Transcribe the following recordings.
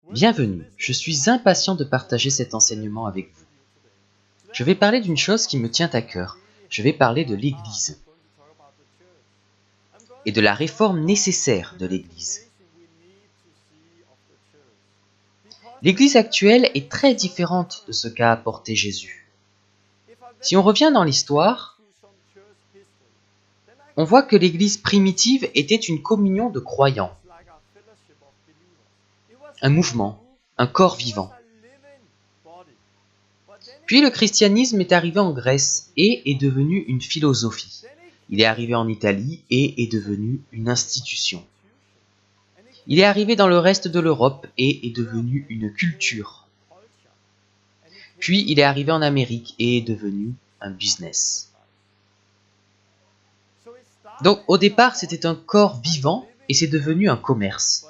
Bienvenue, je suis impatient de partager cet enseignement avec vous. Je vais parler d'une chose qui me tient à cœur. Je vais parler de l'Église et de la réforme nécessaire de l'Église. L'Église actuelle est très différente de ce qu'a apporté Jésus. Si on revient dans l'histoire, on voit que l'Église primitive était une communion de croyants, un mouvement, un corps vivant. Puis le christianisme est arrivé en Grèce et est devenu une philosophie. Il est arrivé en Italie et est devenu une institution. Il est arrivé dans le reste de l'Europe et est devenu une culture. Puis il est arrivé en Amérique et est devenu un business. Donc au départ, c'était un corps vivant et c'est devenu un commerce.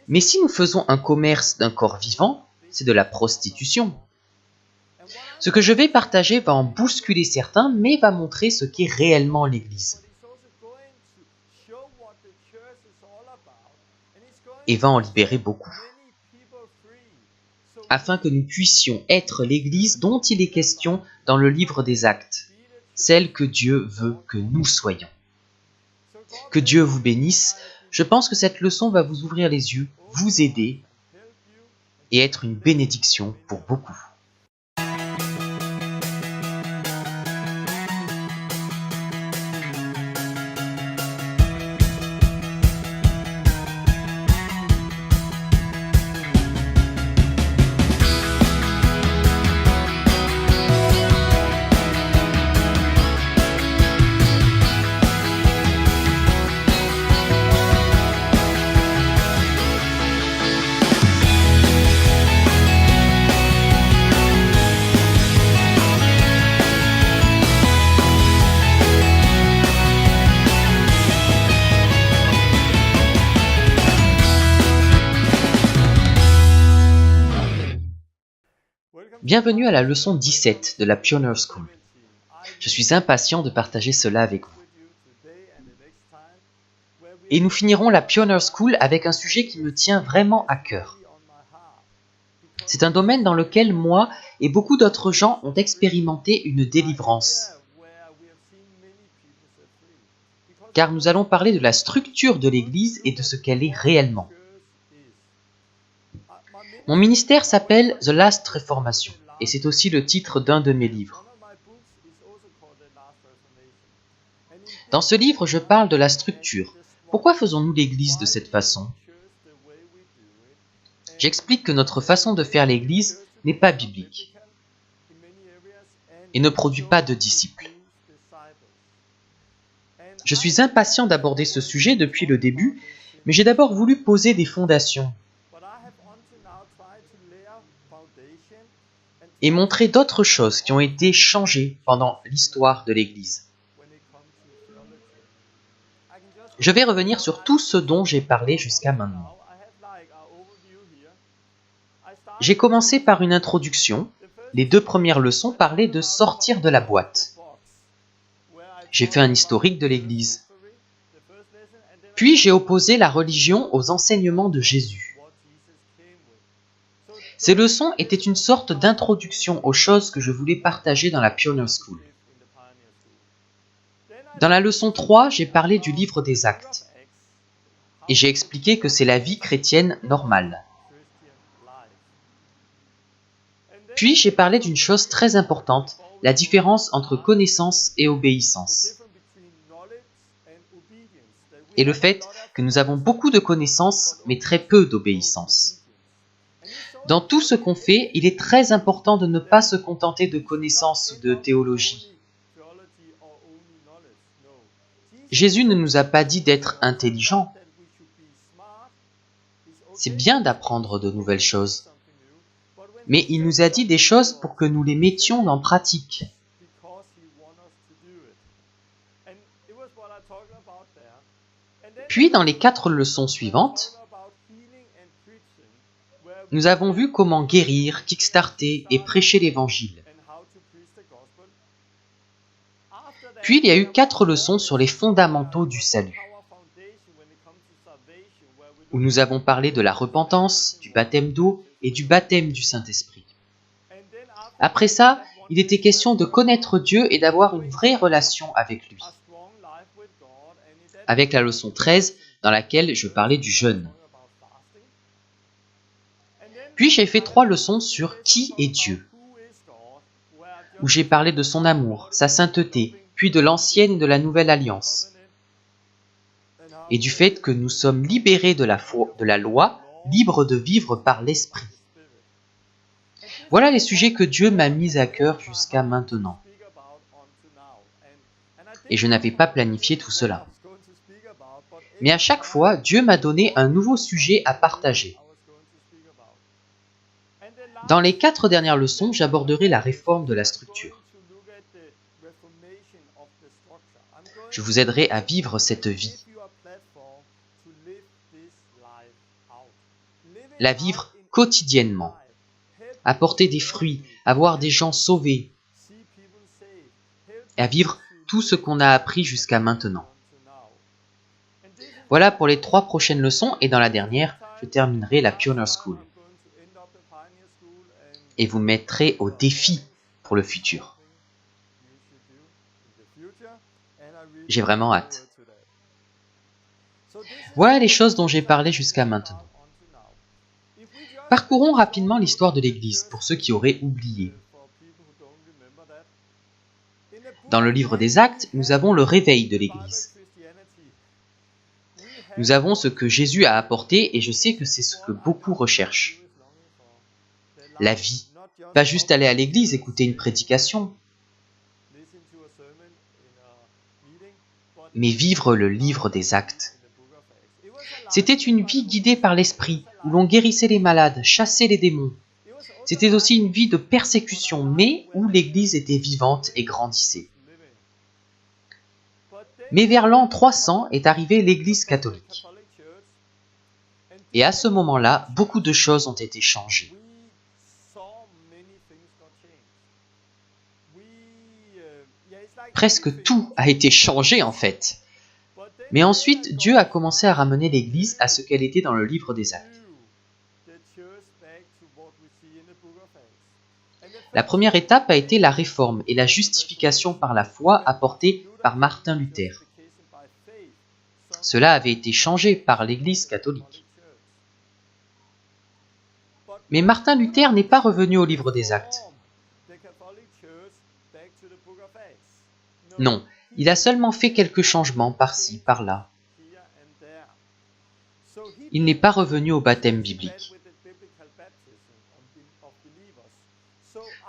Mais si nous faisons un commerce d'un corps vivant, c'est de la prostitution. Ce que je vais partager va en bousculer certains, mais va montrer ce qu'est réellement l'Église. Et va en libérer beaucoup. Afin que nous puissions être l'Église dont il est question dans le livre des Actes, celle que Dieu veut que nous soyons. Que Dieu vous bénisse. Je pense que cette leçon va vous ouvrir les yeux, vous aider et être une bénédiction pour beaucoup. Bienvenue à la leçon 17 de la Pioneer School. Je suis impatient de partager cela avec vous. Et nous finirons la Pioneer School avec un sujet qui me tient vraiment à cœur. C'est un domaine dans lequel moi et beaucoup d'autres gens ont expérimenté une délivrance. Car nous allons parler de la structure de l'Église et de ce qu'elle est réellement. Mon ministère s'appelle The Last Reformation, et c'est aussi le titre d'un de mes livres. Dans ce livre, je parle de la structure. Pourquoi faisons-nous l'Église de cette façon? J'explique que notre façon de faire l'Église n'est pas biblique et ne produit pas de disciples. Je suis impatient d'aborder ce sujet depuis le début, mais j'ai d'abord voulu poser des fondations et montrer d'autres choses qui ont été changées pendant l'histoire de l'Église. Je vais revenir sur tout ce dont j'ai parlé jusqu'à maintenant. J'ai commencé par une introduction. Les 2 premières leçons parlaient de sortir de la boîte. J'ai fait un historique de l'Église. Puis j'ai opposé la religion aux enseignements de Jésus. Ces leçons étaient une sorte d'introduction aux choses que je voulais partager dans la Pioneer School. Dans la leçon 3, j'ai parlé du livre des Actes. Et j'ai expliqué que c'est la vie chrétienne normale. Puis j'ai parlé d'une chose très importante, la différence entre connaissance et obéissance. Et le fait que nous avons beaucoup de connaissances, mais très peu d'obéissance. Dans tout ce qu'on fait, il est très important de ne pas se contenter de connaissances ou de théologie. Jésus ne nous a pas dit d'être intelligents. C'est bien d'apprendre de nouvelles choses. Mais il nous a dit des choses pour que nous les mettions en pratique. Puis, dans les 4 leçons suivantes, nous avons vu comment guérir, kickstarter et prêcher l'Évangile. Puis il y a eu 4 leçons sur les fondamentaux du salut. où nous avons parlé de la repentance, du baptême d'eau et du baptême du Saint-Esprit. Après ça, il était question de connaître Dieu et d'avoir une vraie relation avec lui. Avec la leçon 13, dans laquelle je parlais du jeûne. Puis j'ai fait 3 leçons sur qui est Dieu, où j'ai parlé de son amour, sa sainteté, puis de l'ancienne et de la nouvelle alliance, et du fait que nous sommes libérés de la loi, libres de vivre par l'Esprit. Voilà les sujets que Dieu m'a mis à cœur jusqu'à maintenant. Et je n'avais pas planifié tout cela. Mais à chaque fois, Dieu m'a donné un nouveau sujet à partager. Dans les 4 dernières leçons, j'aborderai la réforme de la structure. Je vous aiderai à vivre cette vie. La vivre quotidiennement. Apporter des fruits, avoir des gens sauvés. Et à vivre tout ce qu'on a appris jusqu'à maintenant. Voilà pour les 3 prochaines leçons et dans la dernière, je terminerai la Pioneer School. Et vous mettrez au défi pour le futur. J'ai vraiment hâte. Voilà les choses dont j'ai parlé jusqu'à maintenant. Parcourons rapidement l'histoire de l'Église pour ceux qui auraient oublié. Dans le livre des Actes, nous avons le réveil de l'Église. Nous avons ce que Jésus a apporté et je sais que c'est ce que beaucoup recherchent. La vie. Pas juste aller à l'église, écouter une prédication, mais vivre le livre des Actes. C'était une vie guidée par l'Esprit, où l'on guérissait les malades, chassait les démons. C'était aussi une vie de persécution, mais où l'Église était vivante et grandissait. Mais vers l'an 300 est arrivée l'Église catholique. Et à ce moment-là, beaucoup de choses ont été changées. Presque tout a été changé en fait. Mais ensuite, Dieu a commencé à ramener l'Église à ce qu'elle était dans le livre des Actes. La première étape a été la réforme et la justification par la foi apportée par Martin Luther. Cela avait été changé par l'Église catholique. Mais Martin Luther n'est pas revenu au livre des Actes. Non, il a seulement fait quelques changements par-ci, par-là. Il n'est pas revenu au baptême biblique.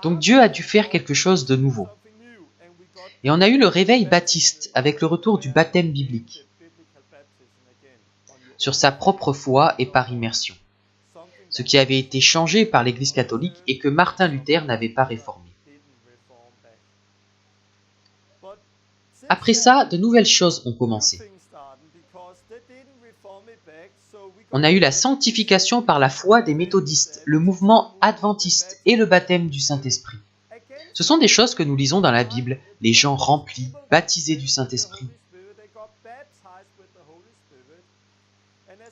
Donc Dieu a dû faire quelque chose de nouveau. Et on a eu le réveil baptiste avec le retour du baptême biblique sur sa propre foi et par immersion. Ce qui avait été changé par l'Église catholique et que Martin Luther n'avait pas réformé. Après ça, de nouvelles choses ont commencé. On a eu la sanctification par la foi des méthodistes, le mouvement adventiste et le baptême du Saint-Esprit. Ce sont des choses que nous lisons dans la Bible, les gens remplis, baptisés du Saint-Esprit.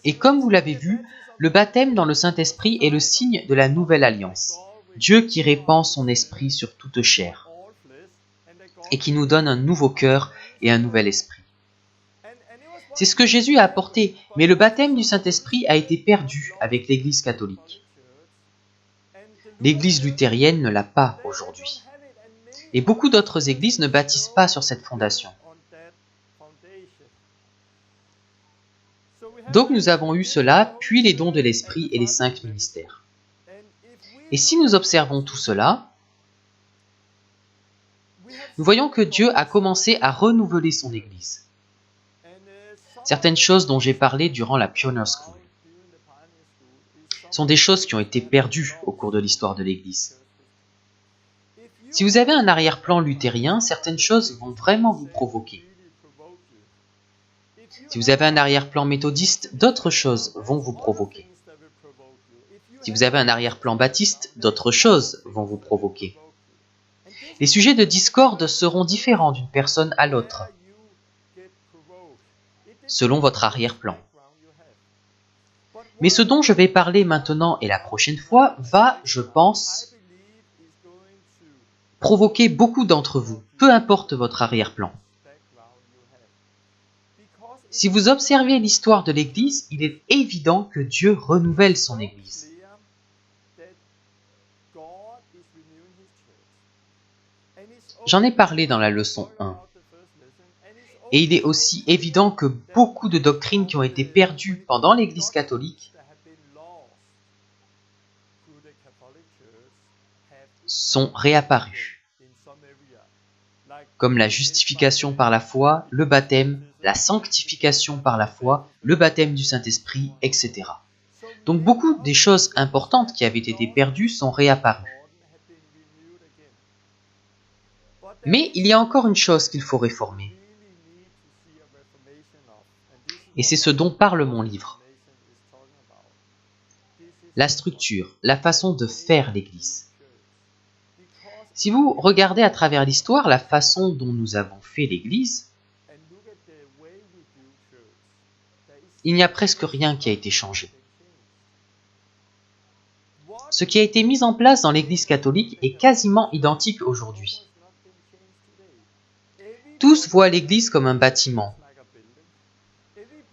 Et comme vous l'avez vu, le baptême dans le Saint-Esprit est le signe de la nouvelle alliance. Dieu qui répand son esprit sur toute chair et qui nous donne un nouveau cœur et un nouvel esprit. C'est ce que Jésus a apporté, mais le baptême du Saint-Esprit a été perdu avec l'Église catholique. L'Église luthérienne ne l'a pas aujourd'hui. Et beaucoup d'autres églises ne baptisent pas sur cette fondation. Donc nous avons eu cela, puis les dons de l'Esprit et les 5 ministères. Et si nous observons tout cela, nous voyons que Dieu a commencé à renouveler son Église. Certaines choses dont j'ai parlé durant la Pioneer School sont des choses qui ont été perdues au cours de l'histoire de l'Église. Si vous avez un arrière-plan luthérien, certaines choses vont vraiment vous provoquer. Si vous avez un arrière-plan méthodiste, d'autres choses vont vous provoquer. Si vous avez un arrière-plan baptiste, d'autres choses vont vous provoquer. Les sujets de discorde seront différents d'une personne à l'autre, selon votre arrière-plan. Mais ce dont je vais parler maintenant et la prochaine fois va, je pense, provoquer beaucoup d'entre vous, peu importe votre arrière-plan. Si vous observez l'histoire de l'Église, il est évident que Dieu renouvelle son Église. J'en ai parlé dans la leçon 1. Et il est aussi évident que beaucoup de doctrines qui ont été perdues pendant l'Église catholique sont réapparues, comme la justification par la foi, le baptême, la sanctification par la foi, le baptême du Saint-Esprit, etc. Donc beaucoup des choses importantes qui avaient été perdues sont réapparues. Mais il y a encore une chose qu'il faut réformer. Et c'est ce dont parle mon livre. La structure, la façon de faire l'Église. Si vous regardez à travers l'histoire la façon dont nous avons fait l'Église, il n'y a presque rien qui a été changé. Ce qui a été mis en place dans l'Église catholique est quasiment identique aujourd'hui. Tous voient l'Église comme un bâtiment.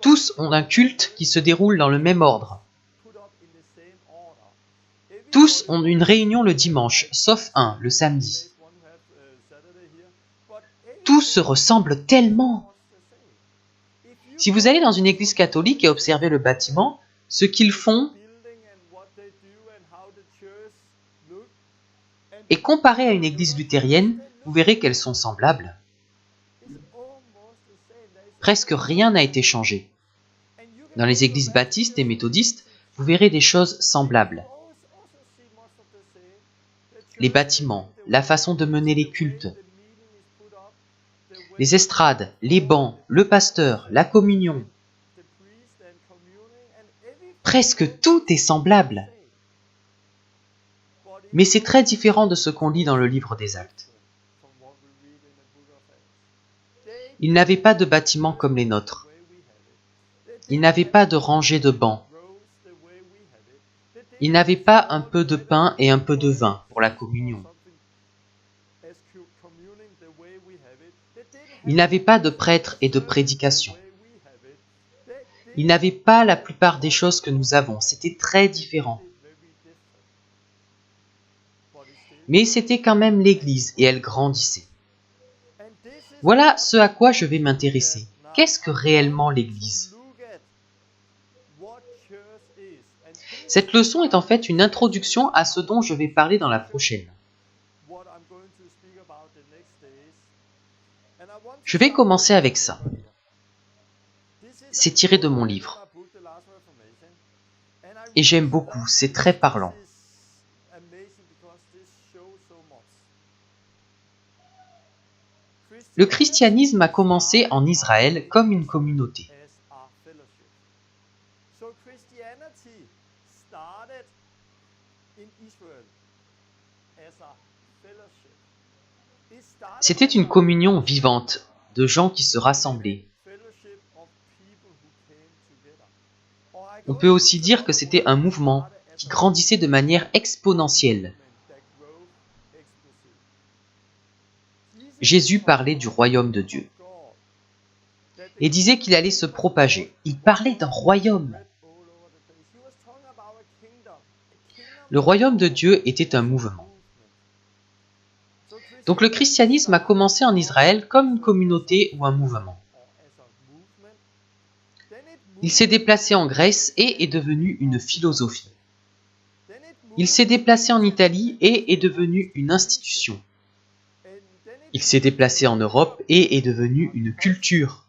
Tous ont un culte qui se déroule dans le même ordre. Tous ont une réunion le dimanche, sauf un, le samedi. Tous se ressemblent tellement. Si vous allez dans une église catholique et observez le bâtiment, ce qu'ils font, et comparé à une église luthérienne, vous verrez qu'elles sont semblables. Presque rien n'a été changé. Dans les églises baptistes et méthodistes, vous verrez des choses semblables. Les bâtiments, la façon de mener les cultes, les estrades, les bancs, le pasteur, la communion. Presque tout est semblable. Mais c'est très différent de ce qu'on lit dans le livre des Actes. Ils n'avaient pas de bâtiments comme les nôtres. Ils n'avaient pas de rangées de bancs. Ils n'avaient pas un peu de pain et un peu de vin pour la communion. Ils n'avaient pas de prêtres et de prédication. Ils n'avaient pas la plupart des choses que nous avons. C'était très différent. Mais c'était quand même l'Église et elle grandissait. Voilà ce à quoi je vais m'intéresser. Qu'est-ce que réellement l'Église ? Cette leçon est en fait une introduction à ce dont je vais parler dans la prochaine. Je vais commencer avec ça. C'est tiré de mon livre. Et j'aime beaucoup, c'est très parlant. Le christianisme a commencé en Israël comme une communauté. C'était une communion vivante de gens qui se rassemblaient. On peut aussi dire que c'était un mouvement qui grandissait de manière exponentielle. Jésus parlait du royaume de Dieu et disait qu'il allait se propager. Il parlait d'un royaume. Le royaume de Dieu était un mouvement. Donc le christianisme a commencé en Israël comme une communauté ou un mouvement. Il s'est déplacé en Grèce et est devenu une philosophie. Il s'est déplacé en Italie et est devenu une institution. Il s'est déplacé en Europe et est devenu une culture.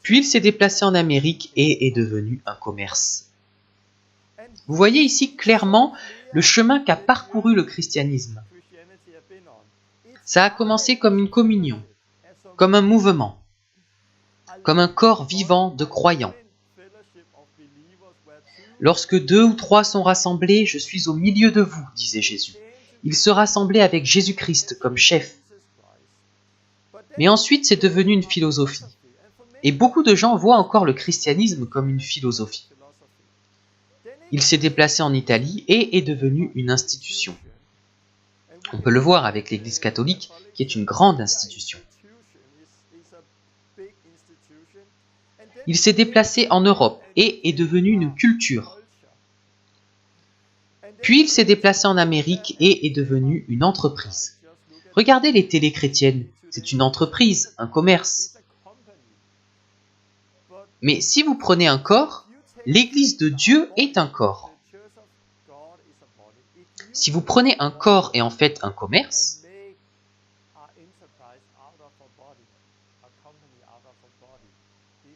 Puis il s'est déplacé en Amérique et est devenu un commerce. Vous voyez ici clairement le chemin qu'a parcouru le christianisme. Ça a commencé comme une communion, comme un mouvement, comme un corps vivant de croyants. Lorsque 2 ou 3 sont rassemblés, je suis au milieu de vous, disait Jésus. Ils se rassemblaient avec Jésus-Christ comme chef. Mais ensuite, c'est devenu une philosophie. Et beaucoup de gens voient encore le christianisme comme une philosophie. Il s'est déplacé en Italie et est devenu une institution. On peut le voir avec l'Église catholique, qui est une grande institution. Il s'est déplacé en Europe et est devenu une culture. Puis il s'est déplacé en Amérique et est devenu une entreprise. Regardez les télés chrétiennes, c'est une entreprise, un commerce. Mais si vous prenez un corps, l'Église de Dieu est un corps. Si vous prenez un corps et en faites un commerce,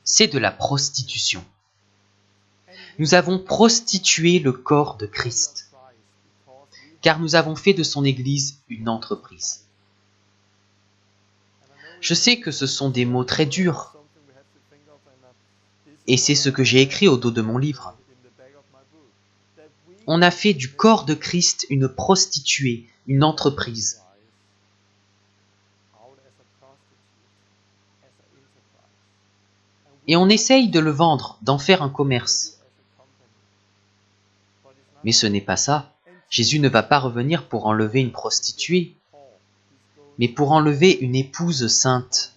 c'est de la prostitution. Nous avons prostitué le corps de Christ, car nous avons fait de son Église une entreprise. Je sais que ce sont des mots très durs, et c'est ce que j'ai écrit au dos de mon livre. On a fait du corps de Christ une prostituée, une entreprise. Et on essaye de le vendre, d'en faire un commerce. Mais ce n'est pas ça. Jésus ne va pas revenir pour enlever une prostituée, mais pour enlever une épouse sainte.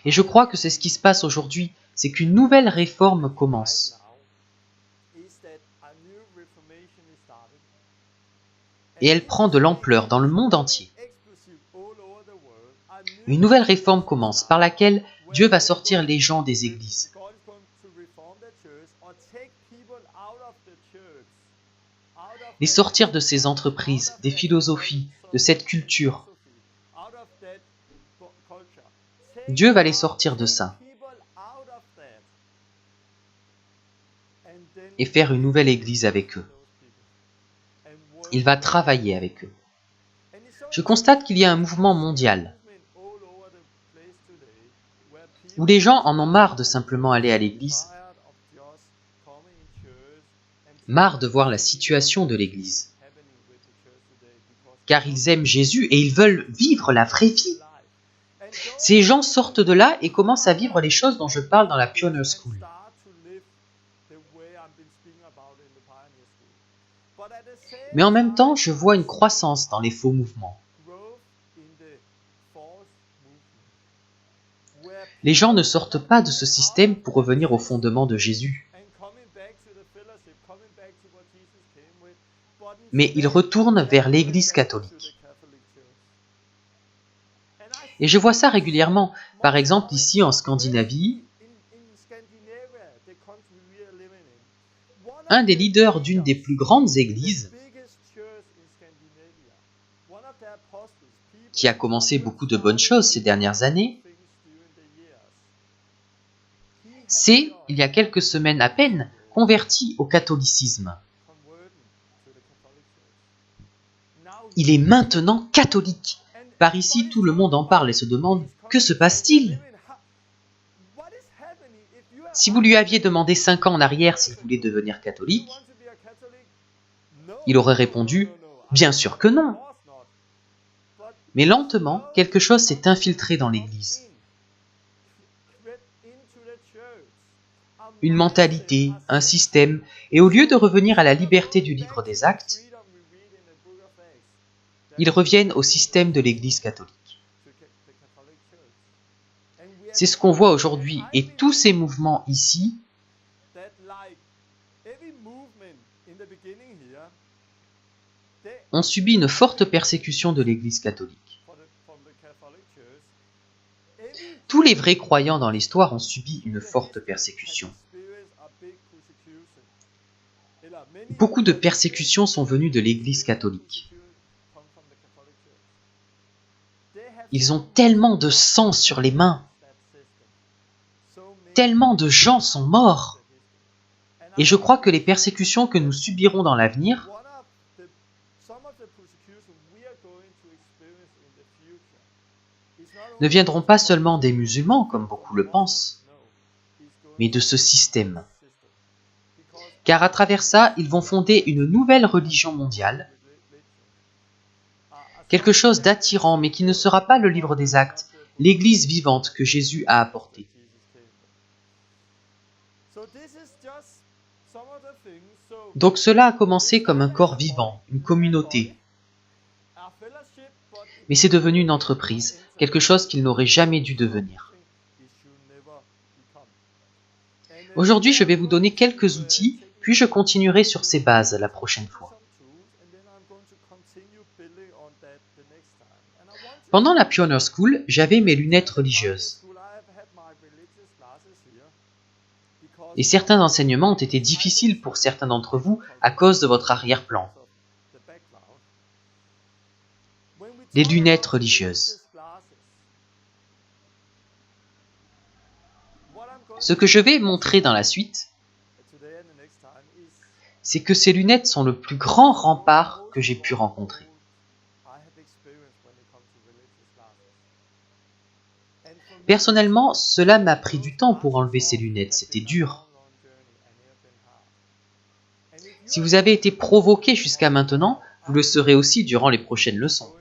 Et je crois que c'est ce qui se passe aujourd'hui, c'est qu'une nouvelle réforme commence. Et elle prend de l'ampleur dans le monde entier. Une nouvelle réforme commence, par laquelle Dieu va sortir les gens des églises. Les sortir de ces entreprises, des philosophies, de cette culture. Dieu va les sortir de ça. Et faire une nouvelle église avec eux. Il va travailler avec eux. Je constate qu'il y a un mouvement mondial où les gens en ont marre de simplement aller à l'église, marre de voir la situation de l'église, car ils aiment Jésus et ils veulent vivre la vraie vie. Ces gens sortent de là et commencent à vivre les choses dont je parle dans la Pioneer School. Mais en même temps, je vois une croissance dans les faux mouvements. Les gens ne sortent pas de ce système pour revenir au fondement de Jésus. Mais ils retournent vers l'Église catholique. Et je vois ça régulièrement. Par exemple, ici en Scandinavie, un des leaders d'une des plus grandes églises, qui a commencé beaucoup de bonnes choses ces dernières années, s'est, il y a quelques semaines à peine, converti au catholicisme. Il est maintenant catholique. Par ici, tout le monde en parle et se demande « Que se passe-t-il » Si vous lui aviez demandé 5 ans en arrière s'il voulait devenir catholique, il aurait répondu « Bien sûr que non ». Mais lentement, quelque chose s'est infiltré dans l'Église. Une mentalité, un système, et au lieu de revenir à la liberté du livre des Actes, ils reviennent au système de l'Église catholique. C'est ce qu'on voit aujourd'hui, et tous ces mouvements ici ont subi une forte persécution de l'Église catholique. Tous les vrais croyants dans l'histoire ont subi une forte persécution. Beaucoup de persécutions sont venues de l'Église catholique. Ils ont tellement de sang sur les mains. Tellement de gens sont morts. Et je crois que les persécutions que nous subirons dans l'avenir ne viendront pas seulement des musulmans, comme beaucoup le pensent, mais de ce système. Car à travers ça, ils vont fonder une nouvelle religion mondiale, quelque chose d'attirant, mais qui ne sera pas le livre des Actes, l'Église vivante que Jésus a apportée. Donc cela a commencé comme un corps vivant, une communauté. Mais c'est devenu une entreprise, quelque chose qu'il n'aurait jamais dû devenir. Aujourd'hui, je vais vous donner quelques outils, puis je continuerai sur ces bases la prochaine fois. Pendant la Pioneer School, j'avais mes lunettes religieuses. Et certains enseignements ont été difficiles pour certains d'entre vous à cause de votre arrière-plan. Les lunettes religieuses. Ce que je vais montrer dans la suite, c'est que ces lunettes sont le plus grand rempart que j'ai pu rencontrer. Personnellement, cela m'a pris du temps pour enlever ces lunettes, c'était dur. Si vous avez été provoqué jusqu'à maintenant, vous le serez aussi durant les prochaines leçons.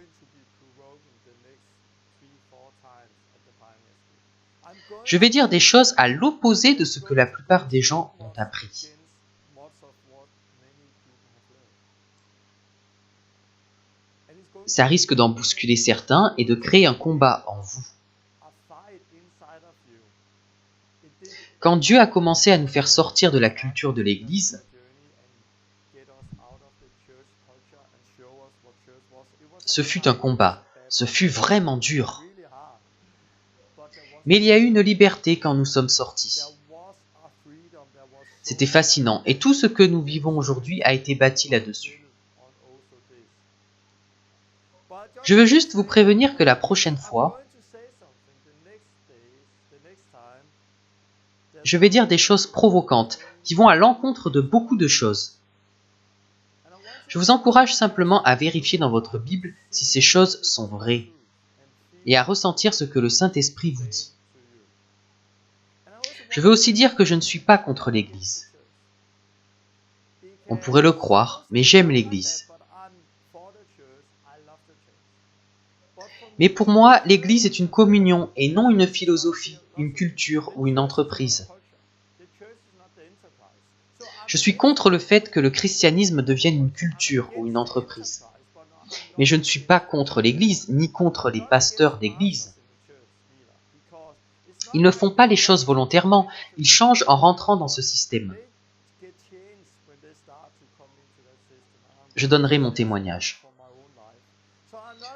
Je vais dire des choses à l'opposé de ce que la plupart des gens ont appris. Ça risque d'en bousculer certains et de créer un combat en vous. Quand Dieu a commencé à nous faire sortir de la culture de l'Église, ce fut un combat, ce fut vraiment dur. Mais il y a eu une liberté quand nous sommes sortis. C'était fascinant et tout ce que nous vivons aujourd'hui a été bâti là-dessus. Je veux juste vous prévenir que la prochaine fois, je vais dire des choses provocantes qui vont à l'encontre de beaucoup de choses. Je vous encourage simplement à vérifier dans votre Bible si ces choses sont vraies et à ressentir ce que le Saint-Esprit vous dit. Je veux aussi dire que je ne suis pas contre l'Église. On pourrait le croire, mais j'aime l'Église. Mais pour moi, l'Église est une communion et non une philosophie, une culture ou une entreprise. Je suis contre le fait que le christianisme devienne une culture ou une entreprise. Mais je ne suis pas contre l'Église, ni contre les pasteurs d'Église. Ils ne font pas les choses volontairement, ils changent en rentrant dans ce système. Je donnerai mon témoignage.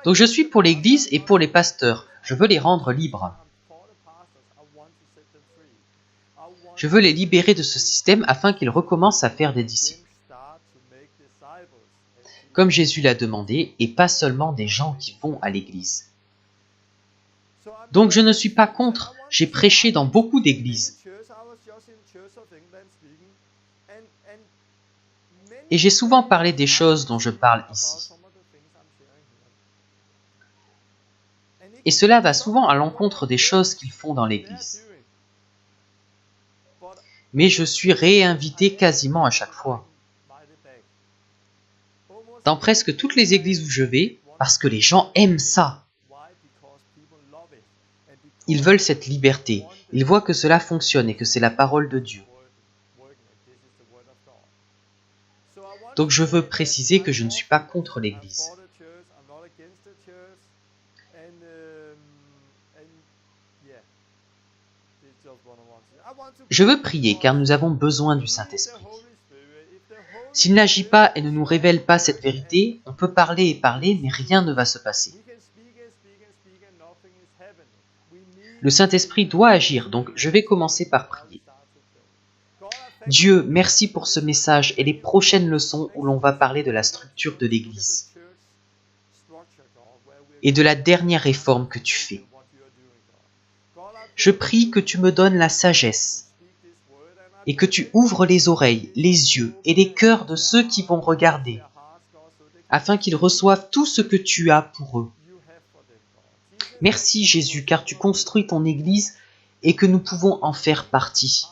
Donc je suis pour l'Église et pour les pasteurs. Je veux les rendre libres. Je veux les libérer de ce système afin qu'ils recommencent à faire des disciples. Comme Jésus l'a demandé, et pas seulement des gens qui vont à l'Église. Donc je ne suis pas contre. J'ai prêché dans beaucoup d'églises. Et j'ai souvent parlé des choses dont je parle ici. Et cela va souvent à l'encontre des choses qu'ils font dans l'Église. Mais je suis réinvité quasiment à chaque fois. Dans presque toutes les églises où je vais, parce que les gens aiment ça. Ils veulent cette liberté. Ils voient que cela fonctionne et que c'est la parole de Dieu. Donc je veux préciser que je ne suis pas contre l'Église. Je veux prier car nous avons besoin du Saint-Esprit. S'il n'agit pas et ne nous révèle pas cette vérité, on peut parler et parler, mais rien ne va se passer. Le Saint-Esprit doit agir, donc je vais commencer par prier. Dieu, merci pour ce message et les prochaines leçons où l'on va parler de la structure de l'Église et de la dernière réforme que tu fais. Je prie que tu me donnes la sagesse et que tu ouvres les oreilles, les yeux et les cœurs de ceux qui vont regarder, afin qu'ils reçoivent tout ce que tu as pour eux. Merci Jésus, car tu construis ton Église et que nous pouvons en faire partie.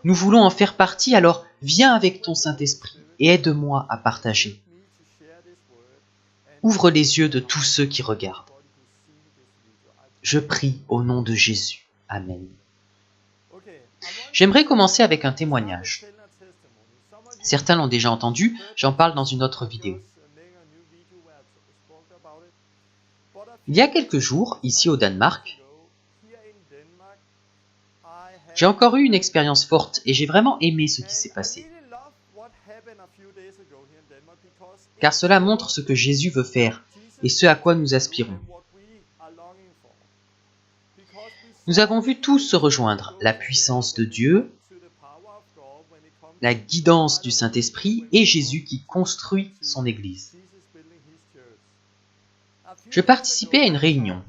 Nous voulons en faire partie, alors viens avec ton Saint-Esprit et aide-moi à partager. Ouvre les yeux de tous ceux qui regardent. Je prie au nom de Jésus. Amen. J'aimerais commencer avec un témoignage. Certains l'ont déjà entendu, j'en parle dans une autre vidéo. Il y a quelques jours, ici au Danemark, j'ai encore eu une expérience forte et j'ai vraiment aimé ce qui s'est passé. Car cela montre ce que Jésus veut faire et ce à quoi nous aspirons. Nous avons vu tous se rejoindre, la puissance de Dieu, la guidance du Saint-Esprit et Jésus qui construit son Église. Je participais à une réunion.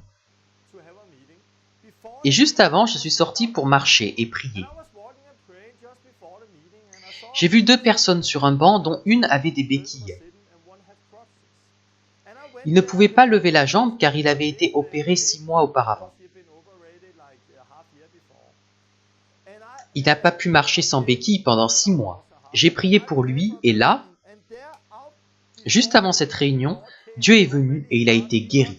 Et juste avant, je suis sorti pour marcher et prier. J'ai vu 2 personnes sur un banc dont une avait des béquilles. Il ne pouvait pas lever la jambe car il avait été opéré 6 mois auparavant. Il n'a pas pu marcher sans béquille pendant 6 mois. J'ai prié pour lui et là, juste avant cette réunion, Dieu est venu et il a été guéri.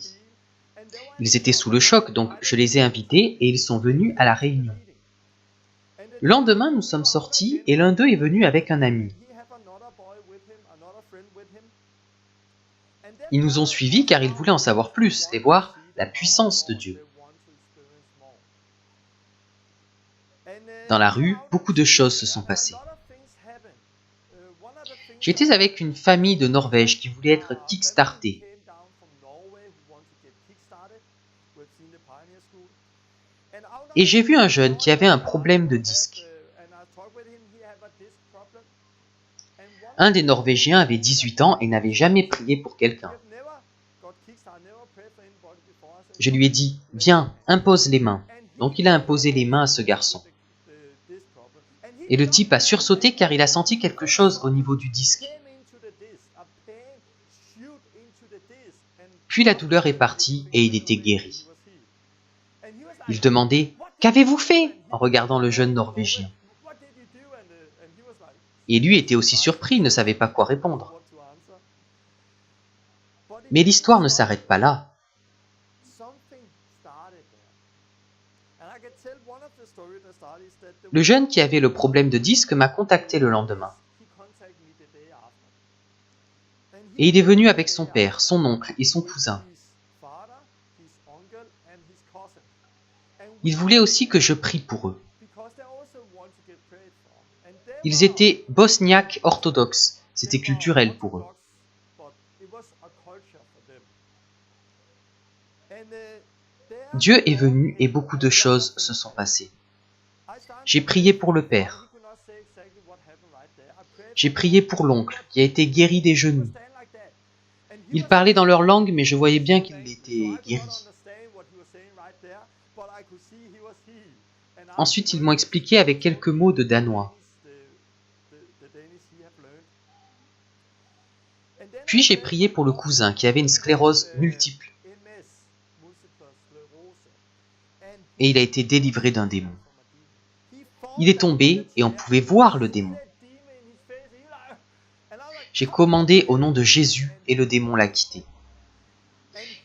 Ils étaient sous le choc, donc je les ai invités et ils sont venus à la réunion. Le lendemain, nous sommes sortis et l'un d'eux est venu avec un ami. Ils nous ont suivis car ils voulaient en savoir plus et voir la puissance de Dieu. Dans la rue, beaucoup de choses se sont passées. J'étais avec une famille de Norvège qui voulait être kickstartée. Et j'ai vu un jeune qui avait un problème de disque. Un des Norvégiens avait 18 ans et n'avait jamais prié pour quelqu'un. Je lui ai dit, viens, impose les mains. Donc il a imposé les mains à ce garçon. Et le type a sursauté car il a senti quelque chose au niveau du disque. Puis la douleur est partie et il était guéri. Il demandait « Qu'avez-vous fait ?» en regardant le jeune Norvégien. Et lui était aussi surpris, il ne savait pas quoi répondre. Mais l'histoire ne s'arrête pas là. Le jeune qui avait le problème de disque m'a contacté le lendemain. Et il est venu avec son père, son oncle et son cousin. Il voulait aussi que je prie pour eux. Ils étaient bosniaques orthodoxes, c'était culturel pour eux. Dieu est venu et beaucoup de choses se sont passées. J'ai prié pour le père. J'ai prié pour l'oncle qui a été guéri des genoux. Ils parlaient dans leur langue, mais je voyais bien qu'il était guéri. Ensuite, ils m'ont expliqué avec quelques mots de danois. Puis j'ai prié pour le cousin qui avait une sclérose multiple. Et il a été délivré d'un démon. Il est tombé et on pouvait voir le démon. J'ai commandé au nom de Jésus et le démon l'a quitté.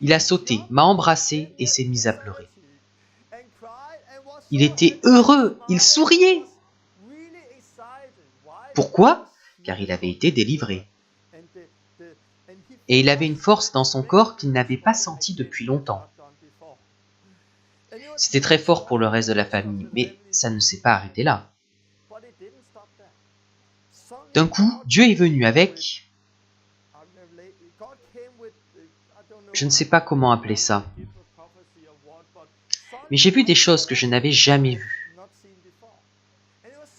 Il a sauté, m'a embrassé et s'est mis à pleurer. Il était heureux, il souriait. Pourquoi ? Car il avait été délivré. Et il avait une force dans son corps qu'il n'avait pas sentie depuis longtemps. C'était très fort pour le reste de la famille, mais ça ne s'est pas arrêté là. D'un coup, Dieu est venu avec... Je ne sais pas comment appeler ça. Mais j'ai vu des choses que je n'avais jamais vues.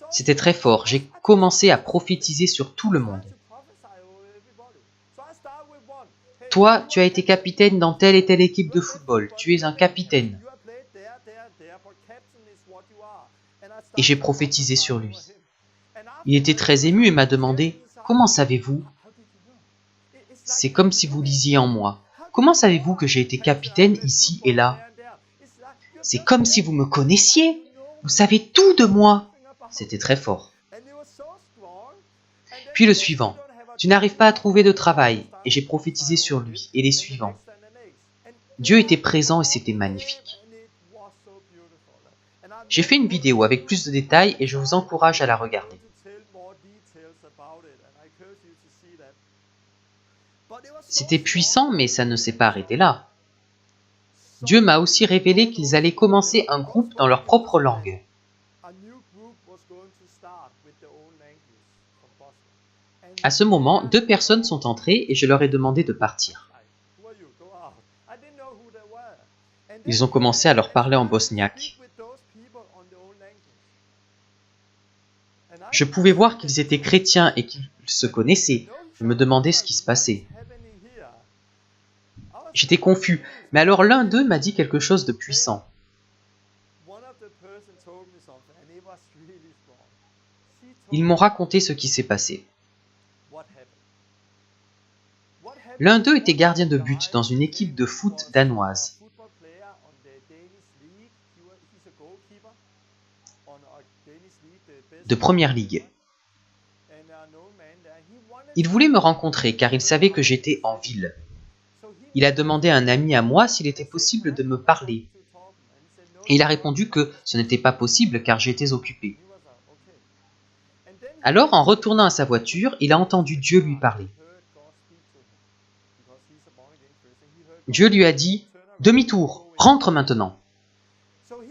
C'était très fort. J'ai commencé à prophétiser sur tout le monde. Toi, tu as été capitaine dans telle et telle équipe de football. Tu es un capitaine. Et j'ai prophétisé sur lui. Il était très ému et m'a demandé « Comment savez-vous » C'est comme si vous lisiez en moi. Comment savez-vous que j'ai été capitaine ici et là? C'est comme si vous me connaissiez. Vous savez tout de moi. C'était très fort. Puis le suivant. Tu n'arrives pas à trouver de travail. Et j'ai prophétisé sur lui et les suivants. Dieu était présent et c'était magnifique. J'ai fait une vidéo avec plus de détails et je vous encourage à la regarder. C'était puissant, mais ça ne s'est pas arrêté là. Dieu m'a aussi révélé qu'ils allaient commencer un groupe dans leur propre langue. À ce moment, 2 personnes sont entrées et je leur ai demandé de partir. Ils ont commencé à leur parler en bosniaque. Je pouvais voir qu'ils étaient chrétiens et qu'ils se connaissaient. Je me demandais ce qui se passait. J'étais confus, mais alors l'un d'eux m'a dit quelque chose de puissant. Ils m'ont raconté ce qui s'est passé. L'un d'eux était gardien de but dans une équipe de foot danoise. De première ligue. Il voulait me rencontrer car il savait que j'étais en ville. Il a demandé à un ami à moi s'il était possible de me parler. Et il a répondu que ce n'était pas possible car j'étais occupé. Alors, en retournant à sa voiture, il a entendu Dieu lui parler. Dieu lui a dit « Demi-tour, rentre maintenant !»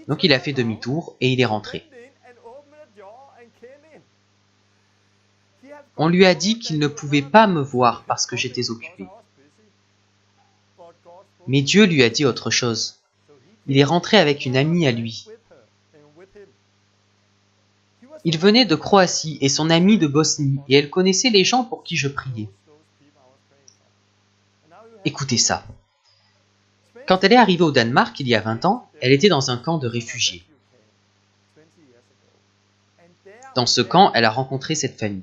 Donc il a fait demi-tour et il est rentré. On lui a dit qu'il ne pouvait pas me voir parce que j'étais occupé. Mais Dieu lui a dit autre chose. Il est rentré avec une amie à lui. Il venait de Croatie et son amie de Bosnie et elle connaissait les gens pour qui je priais. Écoutez ça. Quand elle est arrivée au Danemark il y a 20 ans, elle était dans un camp de réfugiés. Dans ce camp, elle a rencontré cette famille.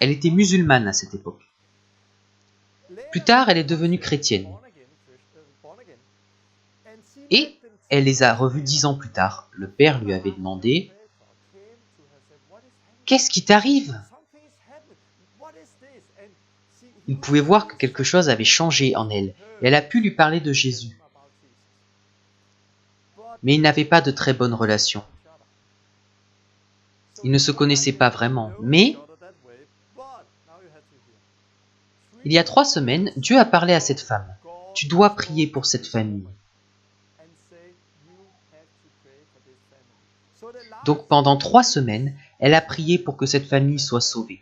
Elle était musulmane à cette époque. Plus tard, elle est devenue chrétienne. Et elle les a revus 10 ans plus tard. Le père lui avait demandé « Qu'est-ce qui t'arrive ?» Il pouvait voir que quelque chose avait changé en elle, et elle a pu lui parler de Jésus. Mais ils n'avaient pas de très bonnes relations. Ils ne se connaissaient pas vraiment, mais il y a 3 semaines, Dieu a parlé à cette femme. Tu dois prier pour cette famille. Donc pendant 3 semaines, elle a prié pour que cette famille soit sauvée.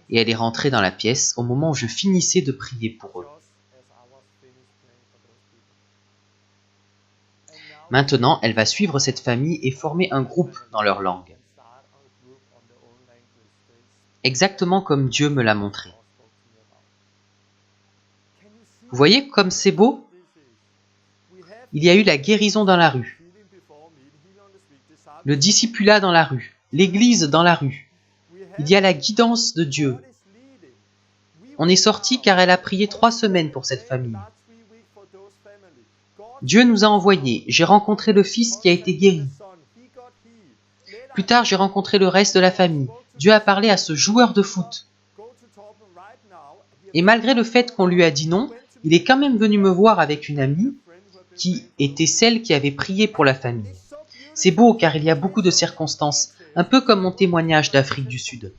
Et elle est rentrée dans la pièce au moment où je finissais de prier pour eux. Maintenant, elle va suivre cette famille et former un groupe dans leur langue. Exactement comme Dieu me l'a montré. Vous voyez comme c'est beau? Il y a eu la guérison dans la rue, le discipulat dans la rue, l'église dans la rue. Il y a la guidance de Dieu. On est sorti car elle a prié 3 semaines pour cette famille. Dieu nous a envoyés. J'ai rencontré le fils qui a été guéri. Plus tard, j'ai rencontré le reste de la famille. Dieu a parlé à ce joueur de foot. Et malgré le fait qu'on lui a dit non, il est quand même venu me voir avec une amie qui était celle qui avait prié pour la famille. C'est beau car il y a beaucoup de circonstances, un peu comme mon témoignage d'Afrique du Sud.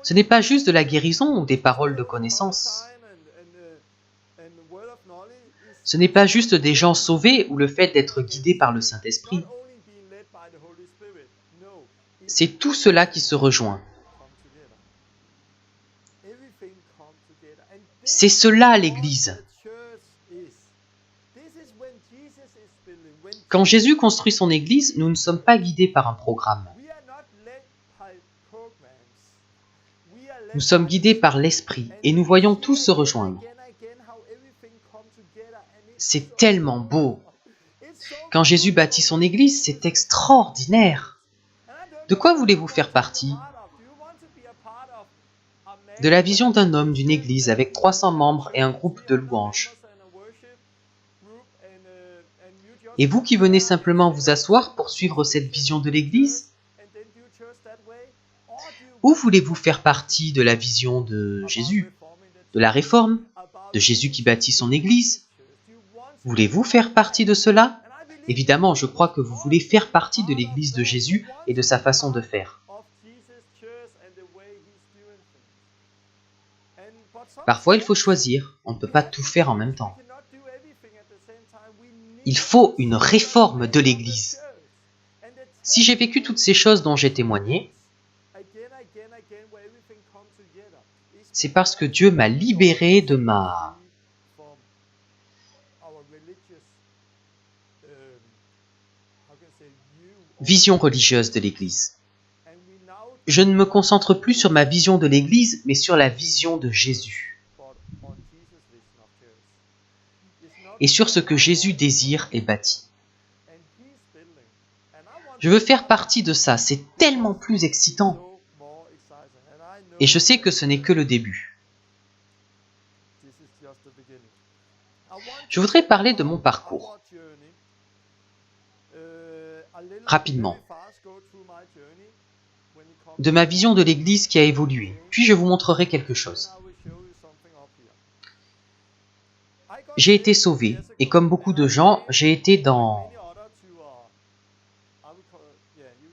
Ce n'est pas juste de la guérison ou des paroles de connaissance. Ce n'est pas juste des gens sauvés ou le fait d'être guidés par le Saint-Esprit. C'est tout cela qui se rejoint. C'est cela l'Église. Quand Jésus construit son Église, nous ne sommes pas guidés par un programme. Nous sommes guidés par l'Esprit et nous voyons tout se rejoindre. C'est tellement beau. Quand Jésus bâtit son Église, c'est extraordinaire. De quoi voulez-vous faire partie? De la vision d'un homme d'une Église avec 300 membres et un groupe de louanges. Et vous qui venez simplement vous asseoir pour suivre cette vision de l'Église? Ou voulez-vous faire partie de la vision de Jésus, de la réforme, de Jésus qui bâtit son Église? Voulez-vous faire partie de cela? Évidemment, je crois que vous voulez faire partie de l'Église de Jésus et de sa façon de faire. Parfois, il faut choisir. On ne peut pas tout faire en même temps. Il faut une réforme de l'Église. Si j'ai vécu toutes ces choses dont j'ai témoigné, c'est parce que Dieu m'a libéré de ma vision religieuse de l'Église. Je ne me concentre plus sur ma vision de l'Église, mais sur la vision de Jésus. Et sur ce que Jésus désire et bâtit. Je veux faire partie de ça, c'est tellement plus excitant. Et je sais que ce n'est que le début. Je voudrais parler de mon parcours. Rapidement. De ma vision de l'Église qui a évolué. Puis je vous montrerai quelque chose. J'ai été sauvé, et comme beaucoup de gens, j'ai été dans...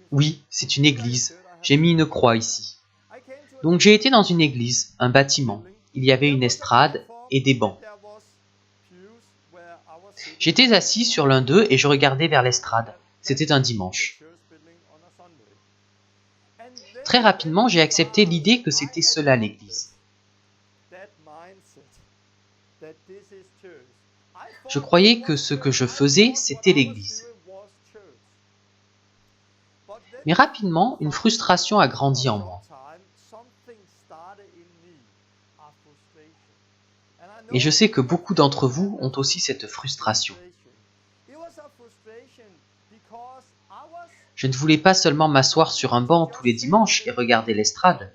Oui, c'est une église. J'ai mis une croix ici. Donc j'ai été dans une église, un bâtiment. Il y avait une estrade et des bancs. J'étais assis sur l'un d'eux et je regardais vers l'estrade. C'était un dimanche. Très rapidement, j'ai accepté l'idée que c'était cela l'église. Je croyais que ce que je faisais, c'était l'église. Mais rapidement, une frustration a grandi en moi. Et je sais que beaucoup d'entre vous ont aussi cette frustration. Je ne voulais pas seulement m'asseoir sur un banc tous les dimanches et regarder l'estrade.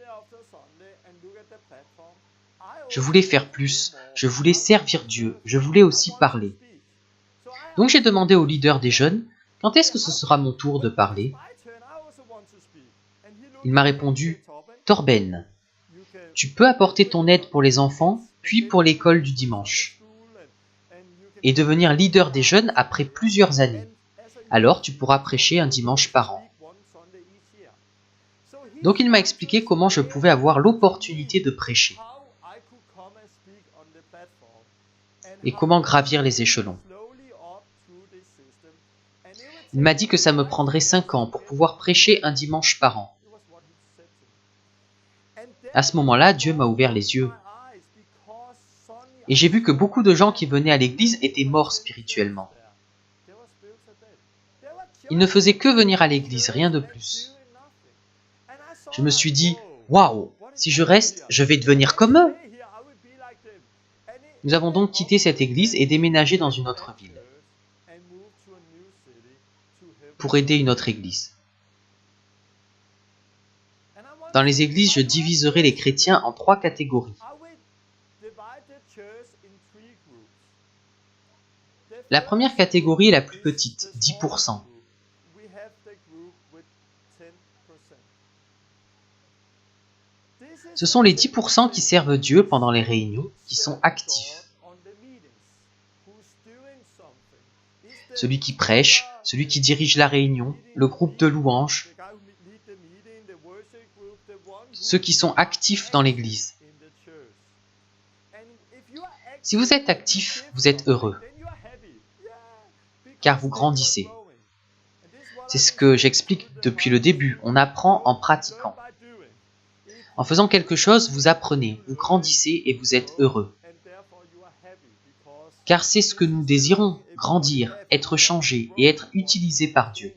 Je voulais faire plus, je voulais servir Dieu, je voulais aussi parler. Donc j'ai demandé au leader des jeunes, quand est-ce que ce sera mon tour de parler? Il m'a répondu, Torben, tu peux apporter ton aide pour les enfants, puis pour l'école du dimanche, et devenir leader des jeunes après plusieurs années. Alors tu pourras prêcher un dimanche par an. Donc il m'a expliqué comment je pouvais avoir l'opportunité de prêcher, et comment gravir les échelons. Il m'a dit que ça me prendrait 5 ans pour pouvoir prêcher un dimanche par an. À ce moment-là, Dieu m'a ouvert les yeux. Et j'ai vu que beaucoup de gens qui venaient à l'église étaient morts spirituellement. Ils ne faisaient que venir à l'église, rien de plus. Je me suis dit, waouh, si je reste, je vais devenir comme eux. Nous avons donc quitté cette église et déménagé dans une autre ville pour aider une autre église. Dans les églises, je diviserai les chrétiens en 3 catégories. La première catégorie est la plus petite, 10%. Ce sont les 10% qui servent Dieu pendant les réunions, qui sont actifs. Celui qui prêche, celui qui dirige la réunion, le groupe de louanges, ceux qui sont actifs dans l'église. Si vous êtes actif, vous êtes heureux, car vous grandissez. C'est ce que j'explique depuis le début, on apprend en pratiquant. En faisant quelque chose, vous apprenez, vous grandissez et vous êtes heureux. Car c'est ce que nous désirons, grandir, être changé et être utilisé par Dieu.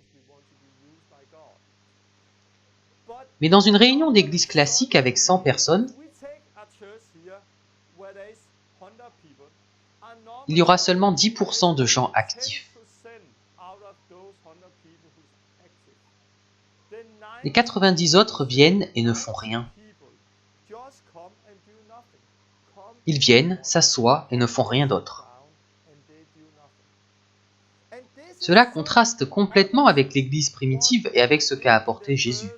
Mais dans une réunion d'église classique avec 100 personnes, il y aura seulement 10% de gens actifs. Les 90 autres viennent et ne font rien. Ils viennent, s'assoient et ne font rien d'autre. Cela contraste complètement avec l'église primitive et avec ce qu'a apporté Jésus.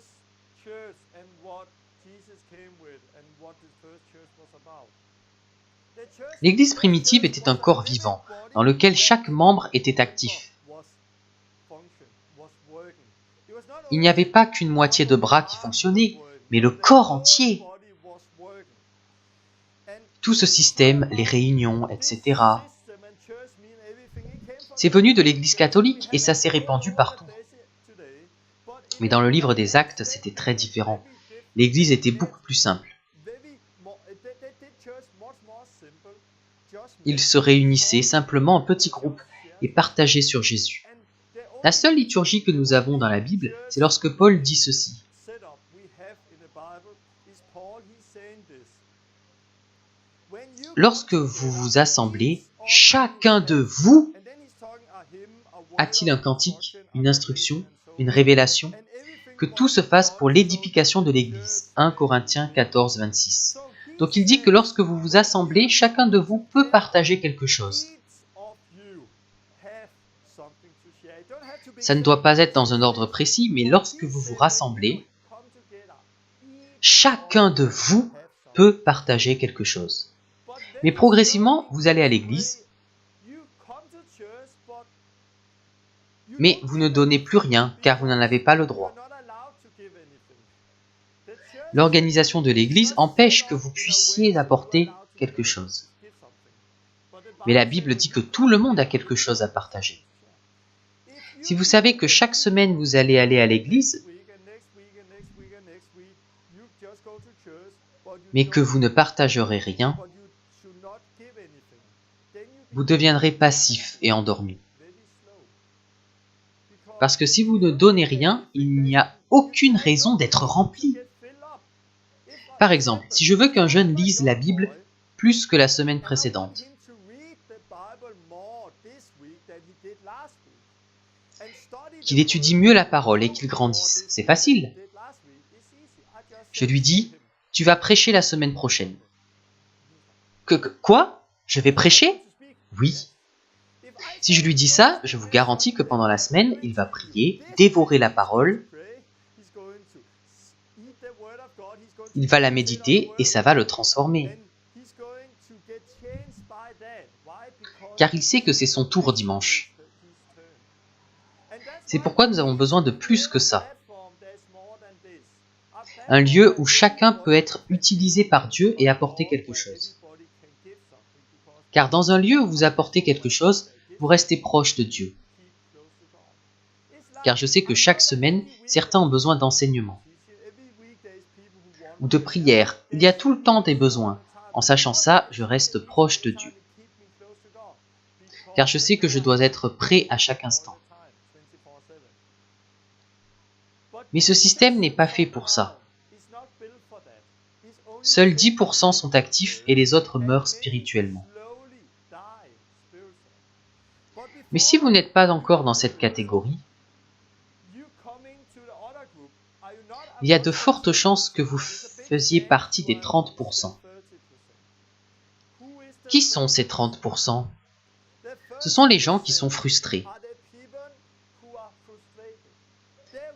L'Église primitive était un corps vivant, dans lequel chaque membre était actif. Il n'y avait pas qu'une moitié de bras qui fonctionnait, mais le corps entier. Tout ce système, les réunions, etc., c'est venu de l'Église catholique et ça s'est répandu partout. Mais dans le livre des Actes, c'était très différent. L'Église était beaucoup plus simple. Ils se réunissaient simplement en petits groupes et partageaient sur Jésus. La seule liturgie que nous avons dans la Bible, c'est lorsque Paul dit ceci. Lorsque vous vous assemblez, chacun de vous a-t-il un cantique, une instruction, une révélation, que tout se fasse pour l'édification de l'Église. 1 Corinthiens 14, 26. Donc il dit que lorsque vous vous assemblez, chacun de vous peut partager quelque chose. Ça ne doit pas être dans un ordre précis, mais lorsque vous vous rassemblez, chacun de vous peut partager quelque chose. Mais progressivement, vous allez à l'église, mais vous ne donnez plus rien, car vous n'en avez pas le droit. L'organisation de l'église empêche que vous puissiez apporter quelque chose. Mais la Bible dit que tout le monde a quelque chose à partager. Si vous savez que chaque semaine vous allez aller à l'église, mais que vous ne partagerez rien, vous deviendrez passif et endormi. Parce que si vous ne donnez rien, il n'y a aucune raison d'être rempli. Par exemple, si je veux qu'un jeune lise la Bible plus que la semaine précédente, qu'il étudie mieux la parole et qu'il grandisse, c'est facile. Je lui dis, tu vas prêcher la semaine prochaine. Quoi? Je vais prêcher? Oui. Si je lui dis ça, je vous garantis que pendant la semaine, il va prier, dévorer la parole, il va la méditer et ça va le transformer. Car il sait que c'est son tour dimanche. C'est pourquoi nous avons besoin de plus que ça. Un lieu où chacun peut être utilisé par Dieu et apporter quelque chose. Car dans un lieu où vous apportez quelque chose, vous restez proche de Dieu. Car je sais que chaque semaine, certains ont besoin d'enseignement ou de prière. Il y a tout le temps des besoins. En sachant ça, je reste proche de Dieu. Car je sais que je dois être prêt à chaque instant. Mais ce système n'est pas fait pour ça. Seuls 10% sont actifs et les autres meurent spirituellement. Mais si vous n'êtes pas encore dans cette catégorie, il y a de fortes chances que vous faisiez partie des 30%. Qui sont ces 30%? Ce sont les gens qui sont frustrés.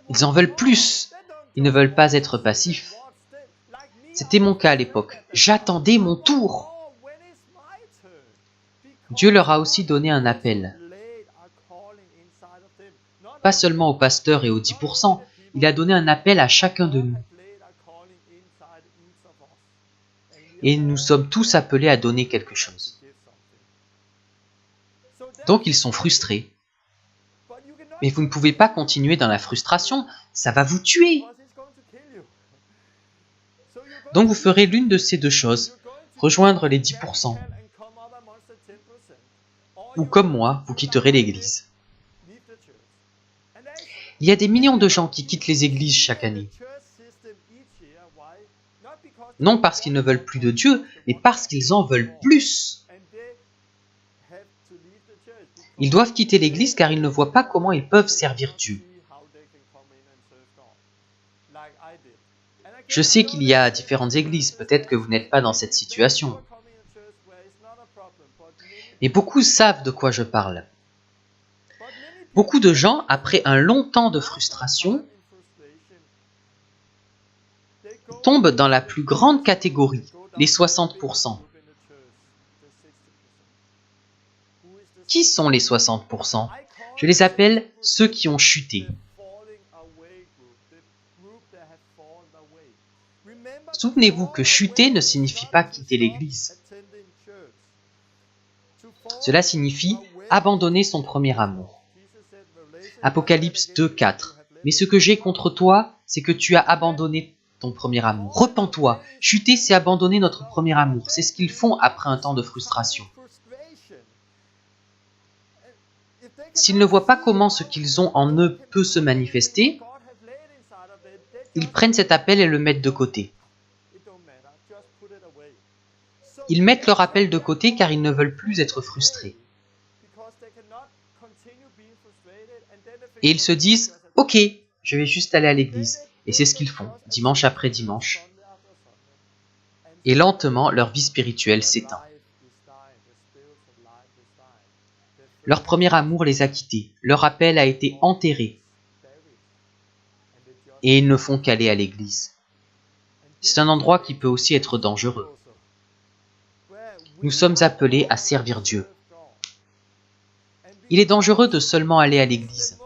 Ils en veulent plus. Ils ne veulent pas être passifs. C'était mon cas à l'époque. J'attendais mon tour. Dieu leur a aussi donné un appel. Pas seulement aux pasteurs et aux 10%, il a donné un appel à chacun de nous. Et nous sommes tous appelés à donner quelque chose. Donc ils sont frustrés. Mais vous ne pouvez pas continuer dans la frustration, ça va vous tuer. Donc vous ferez l'une de ces deux choses, rejoindre les 10%. Ou comme moi, vous quitterez l'église. Il y a des millions de gens qui quittent les églises chaque année. Non parce qu'ils ne veulent plus de Dieu, mais parce qu'ils en veulent plus. Ils doivent quitter l'église car ils ne voient pas comment ils peuvent servir Dieu. Je sais qu'il y a différentes églises, peut-être que vous n'êtes pas dans cette situation. Mais beaucoup savent de quoi je parle. Beaucoup de gens, après un long temps de frustration, tombent dans la plus grande catégorie. les 60%? Qui sont les 60%? Je les appelle ceux qui ont chuté. Souvenez-vous que chuter ne signifie pas quitter l'Église. Cela signifie abandonner son premier amour. Apocalypse 2:4. Mais ce que j'ai contre toi, c'est que tu as abandonné ton premier amour. Repens-toi. Chuter, c'est abandonner notre premier amour. C'est ce qu'ils font après un temps de frustration. S'ils ne voient pas comment ce qu'ils ont en eux peut se manifester, ils prennent cet appel et le mettent de côté. Ils mettent leur appel de côté car ils ne veulent plus être frustrés. Et ils se disent « Ok, je vais juste aller à l'église ». Et c'est ce qu'ils font, dimanche après dimanche. Et lentement, leur vie spirituelle s'éteint. Leur premier amour les a quittés, leur appel a été enterré. Et ils ne font qu'aller à l'église. C'est un endroit qui peut aussi être dangereux. Nous sommes appelés à servir Dieu. Il est dangereux de seulement aller à l'église.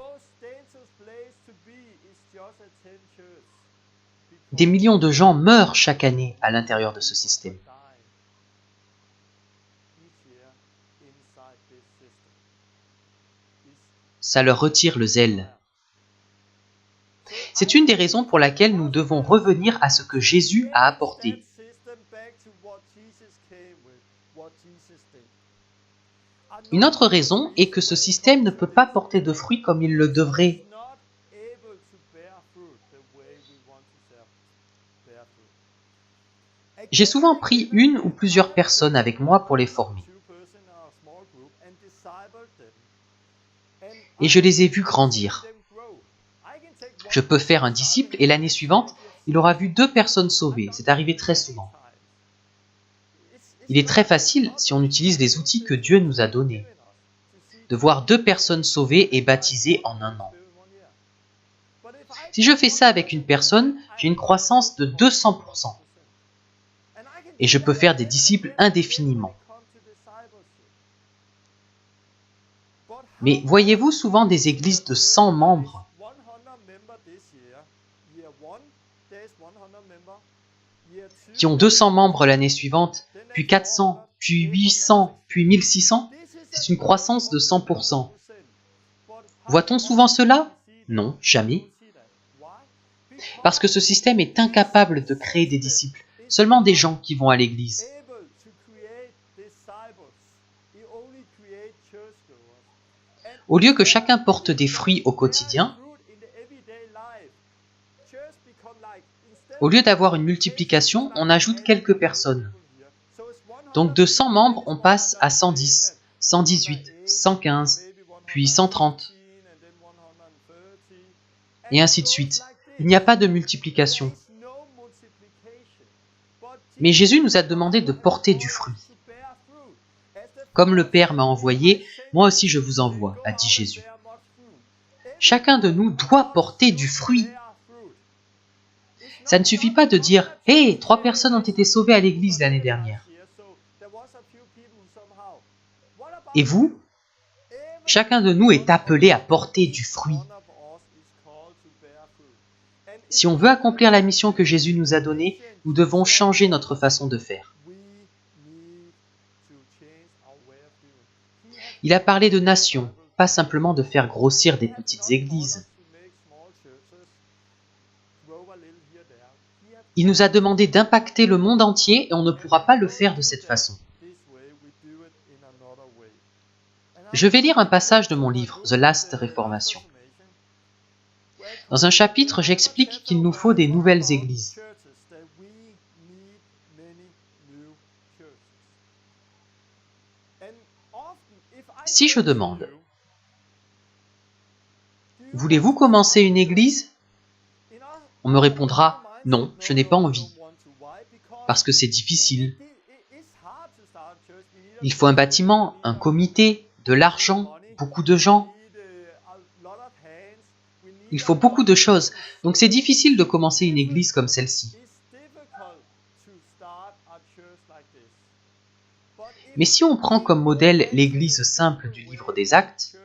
Des millions de gens meurent chaque année à l'intérieur de ce système. Ça leur retire le zèle. C'est une des raisons pour laquelle nous devons revenir à ce que Jésus a apporté. Une autre raison est que ce système ne peut pas porter de fruits comme il le devrait. J'ai souvent pris une ou plusieurs personnes avec moi pour les former. Et je les ai vus grandir. Je peux faire un disciple et l'année suivante, il aura vu 2 personnes sauvées. C'est arrivé très souvent. Il est très facile, si on utilise les outils que Dieu nous a donnés, de voir 2 personnes sauvées et baptisées en un an. Si je fais ça avec une personne, j'ai une croissance de 200%. Et je peux faire des disciples indéfiniment. Mais voyez-vous souvent des églises de 100 membres qui ont 200 membres l'année suivante, puis 400, puis 800, puis 1600? C'est une croissance de 100%. Voit-on souvent cela? Non, jamais. Parce que ce système est incapable de créer des disciples, seulement des gens qui vont à l'église. Au lieu que chacun porte des fruits au quotidien, au lieu d'avoir une multiplication, on ajoute quelques personnes. Donc de 100 membres, on passe à 110, 118, 115, puis 130, et ainsi de suite. Il n'y a pas de multiplication. Mais Jésus nous a demandé de porter du fruit. Comme le Père m'a envoyé, moi aussi je vous envoie, a dit Jésus. Chacun de nous doit porter du fruit. Ça ne suffit pas de dire « Hey, 3 personnes ont été sauvées à l'église l'année dernière. » Et vous? Chacun de nous est appelé à porter du fruit. Si on veut accomplir la mission que Jésus nous a donnée, nous devons changer notre façon de faire. Il a parlé de nations, pas simplement de faire grossir des petites églises. Il nous a demandé d'impacter le monde entier et on ne pourra pas le faire de cette façon. Je vais lire un passage de mon livre, The Last Reformation. Dans un chapitre, j'explique qu'il nous faut des nouvelles églises. Si je demande « Voulez-vous commencer une église ?» on me répondra « Non, je n'ai pas envie, parce que c'est difficile. Il faut un bâtiment, un comité, de l'argent, beaucoup de gens. Il faut beaucoup de choses, donc c'est difficile de commencer une église comme celle-ci. » Mais si on prend comme modèle l'Église simple du livre des Actes,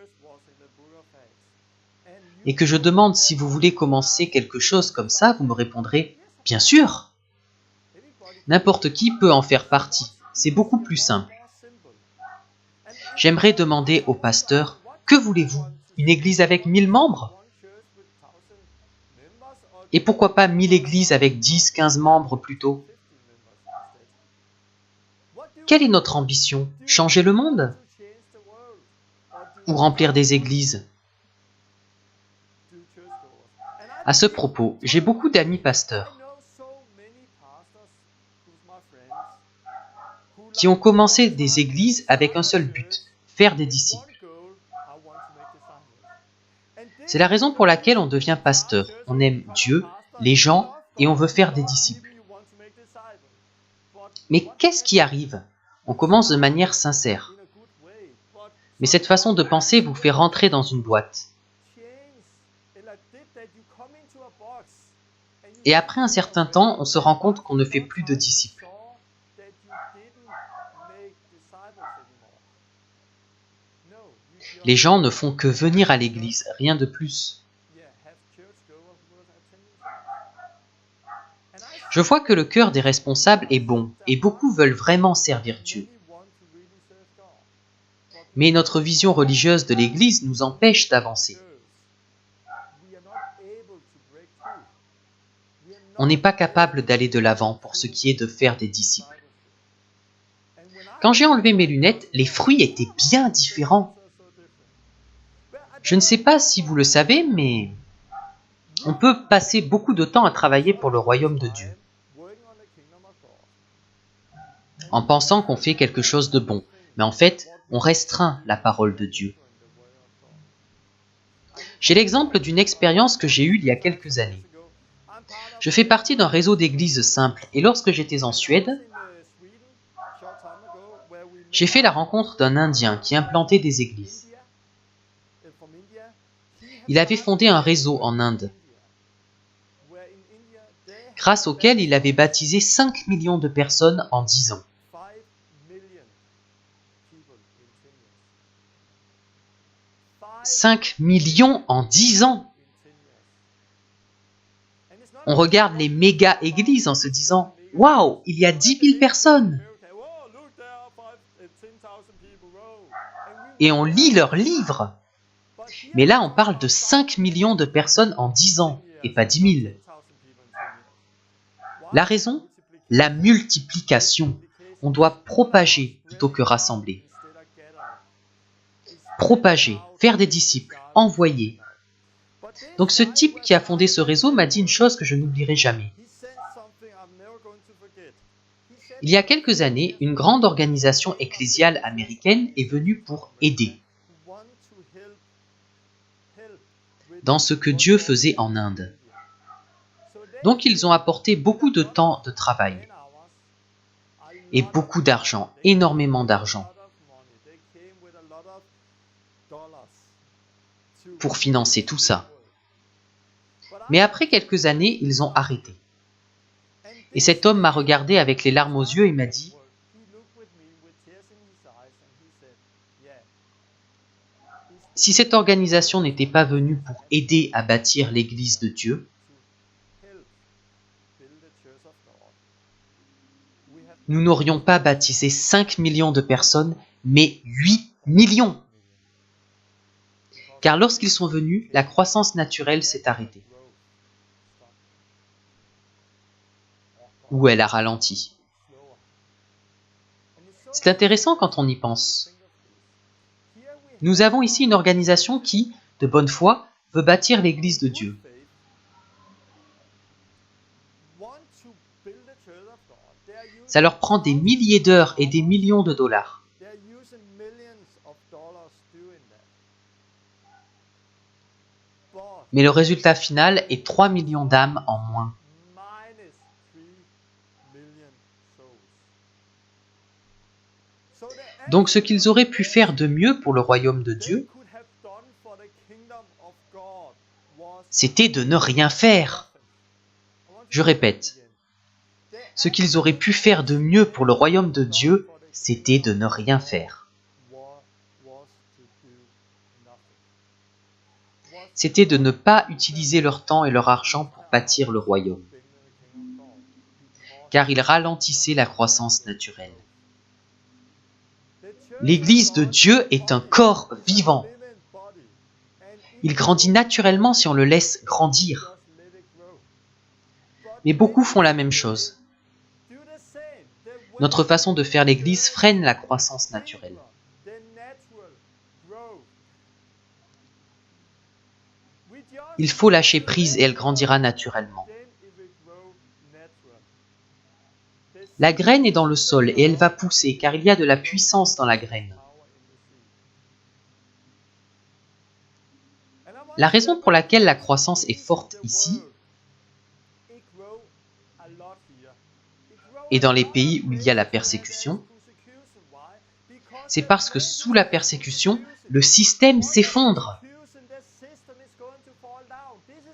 et que je demande si vous voulez commencer quelque chose comme ça, vous me répondrez « Bien sûr !» N'importe qui peut en faire partie, c'est beaucoup plus simple. J'aimerais demander au pasteur « Que voulez-vous? Une église avec 1000 membres? Et pourquoi pas 1000 églises avec 10, 15 membres plutôt? Quelle est notre ambition? Changer le monde? Ou remplir des églises? À ce propos, j'ai beaucoup d'amis pasteurs qui ont commencé des églises avec un seul but, faire des disciples. C'est la raison pour laquelle on devient pasteur. On aime Dieu, les gens, et on veut faire des disciples. Mais qu'est-ce qui arrive? On commence de manière sincère. Mais cette façon de penser vous fait rentrer dans une boîte. Et après un certain temps, on se rend compte qu'on ne fait plus de disciples. Les gens ne font que venir à l'église, rien de plus. Je vois que le cœur des responsables est bon, et beaucoup veulent vraiment servir Dieu. Mais notre vision religieuse de l'Église nous empêche d'avancer. On n'est pas capable d'aller de l'avant pour ce qui est de faire des disciples. Quand j'ai enlevé mes lunettes, les fruits étaient bien différents. Je ne sais pas si vous le savez, mais on peut passer beaucoup de temps à travailler pour le royaume de Dieu, en pensant qu'on fait quelque chose de bon, mais en fait, on restreint la parole de Dieu. J'ai l'exemple d'une expérience que j'ai eue il y a quelques années. Je fais partie d'un réseau d'églises simples, et lorsque j'étais en Suède, j'ai fait la rencontre d'un Indien qui implantait des églises. Il avait fondé un réseau en Inde, grâce auquel il avait baptisé 5 millions de personnes en 10 ans. 5 millions en 10 ans! On regarde les méga-églises en se disant « Waouh, il y a 10 000 personnes !» Et on lit leurs livres. Mais là, on parle de 5 millions de personnes en 10 ans, et pas 10 000. La raison? La multiplication. On doit propager plutôt que rassembler. Propager, faire des disciples, envoyer. Donc ce type qui a fondé ce réseau m'a dit une chose que je n'oublierai jamais. Il y a quelques années, une grande organisation ecclésiale américaine est venue pour aider dans ce que Dieu faisait en Inde. Donc ils ont apporté beaucoup de temps de travail et beaucoup d'argent, énormément d'argent, pour financer tout ça. Mais après quelques années, ils ont arrêté. Et cet homme m'a regardé avec les larmes aux yeux et m'a dit « Si cette organisation n'était pas venue pour aider à bâtir l'Église de Dieu, nous n'aurions pas baptisé 5 millions de personnes, mais 8 millions. Car lorsqu'ils sont venus, la croissance naturelle s'est arrêtée. Ou elle a ralenti. C'est intéressant quand on y pense. Nous avons ici une organisation qui, de bonne foi, veut bâtir l'Église de Dieu. Ça leur prend des milliers d'heures et des millions de dollars. Mais le résultat final est 3 millions d'âmes en moins. Donc ce qu'ils auraient pu faire de mieux pour le royaume de Dieu, c'était de ne rien faire. Je répète, Ce qu'ils auraient pu faire de mieux pour le royaume de Dieu, c'était de ne rien faire. C'était de ne pas utiliser leur temps et leur argent pour bâtir le royaume, car ils ralentissaient la croissance naturelle. L'Église de Dieu est un corps vivant. Il grandit naturellement si on le laisse grandir. Mais beaucoup font la même chose. Notre façon de faire l'Église freine la croissance naturelle. Il faut lâcher prise et elle grandira naturellement. La graine est dans le sol et elle va pousser car il y a de la puissance dans la graine. La raison pour laquelle la croissance est forte ici et dans les pays où il y a la persécution, c'est parce que sous la persécution, le système s'effondre.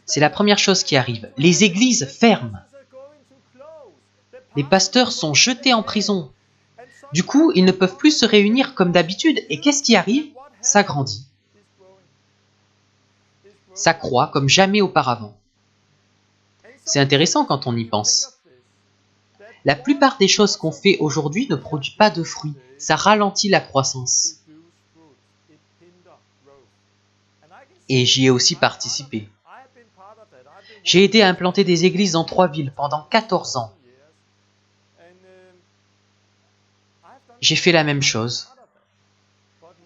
C'est la première chose qui arrive. Les églises ferment. Les pasteurs sont jetés en prison. Du coup, ils ne peuvent plus se réunir comme d'habitude. Et qu'est-ce qui arrive? Ça grandit. Ça croît comme jamais auparavant. C'est intéressant quand on y pense. La plupart des choses qu'on fait aujourd'hui ne produisent pas de fruits. Ça ralentit la croissance. Et j'y ai aussi participé. J'ai aidé à implanter des églises dans 3 villes pendant 14 ans. J'ai fait la même chose.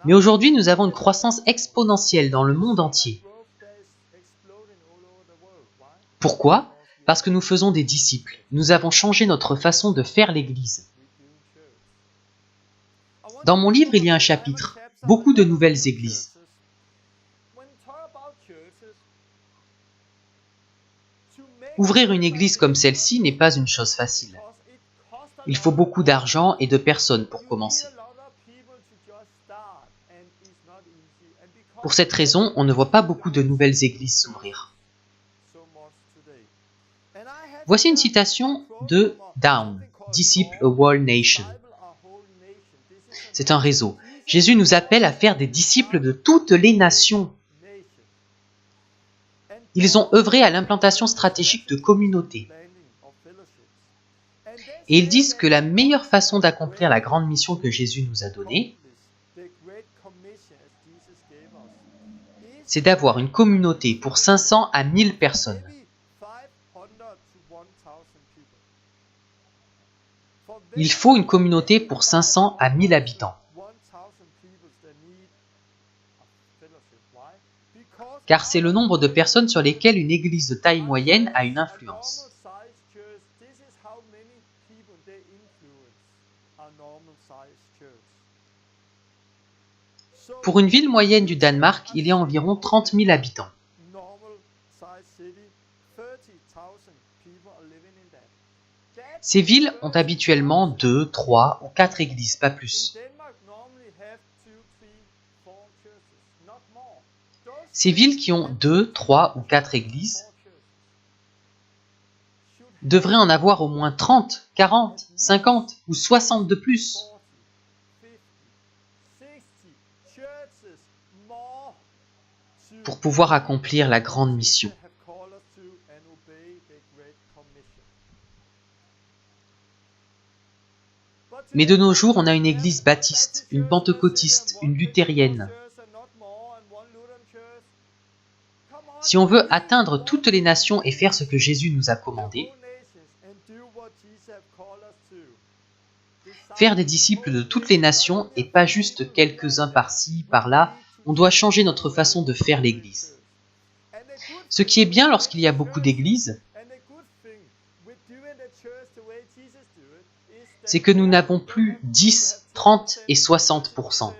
Mais aujourd'hui, nous avons une croissance exponentielle dans le monde entier. Pourquoi? Parce que nous faisons des disciples. Nous avons changé notre façon de faire l'Église. Dans mon livre, il y a un chapitre, beaucoup de nouvelles églises. Ouvrir une église comme celle-ci n'est pas une chose facile. Il faut beaucoup d'argent et de personnes pour commencer. Pour cette raison, on ne voit pas beaucoup de nouvelles églises s'ouvrir. Voici une citation de Down, Disciple a World Nation. C'est un réseau. Jésus nous appelle à faire des disciples de toutes les nations. Ils ont œuvré à l'implantation stratégique de communautés. Et ils disent que la meilleure façon d'accomplir la grande mission que Jésus nous a donnée, c'est d'avoir une communauté pour 500 à 1000 personnes. Il faut une communauté pour 500 à 1000 habitants. Car c'est le nombre de personnes sur lesquelles une église de taille moyenne a une influence. Pour une ville moyenne du Danemark, il y a environ 30 000 habitants. Ces villes ont habituellement 2, 3 ou 4 églises, pas plus. Ces villes qui ont 2, 3 ou 4 églises devraient en avoir au moins 30, 40, 50 ou 60 de plus. Pour pouvoir accomplir la grande mission. Mais de nos jours, on a une église baptiste, une pentecôtiste, une luthérienne. Si on veut atteindre toutes les nations et faire ce que Jésus nous a commandé, faire des disciples de toutes les nations et pas juste quelques-uns par-ci, par-là, on doit changer notre façon de faire l'Église. Ce qui est bien lorsqu'il y a beaucoup d'églises, c'est que nous n'avons plus 10, 30 et 60%.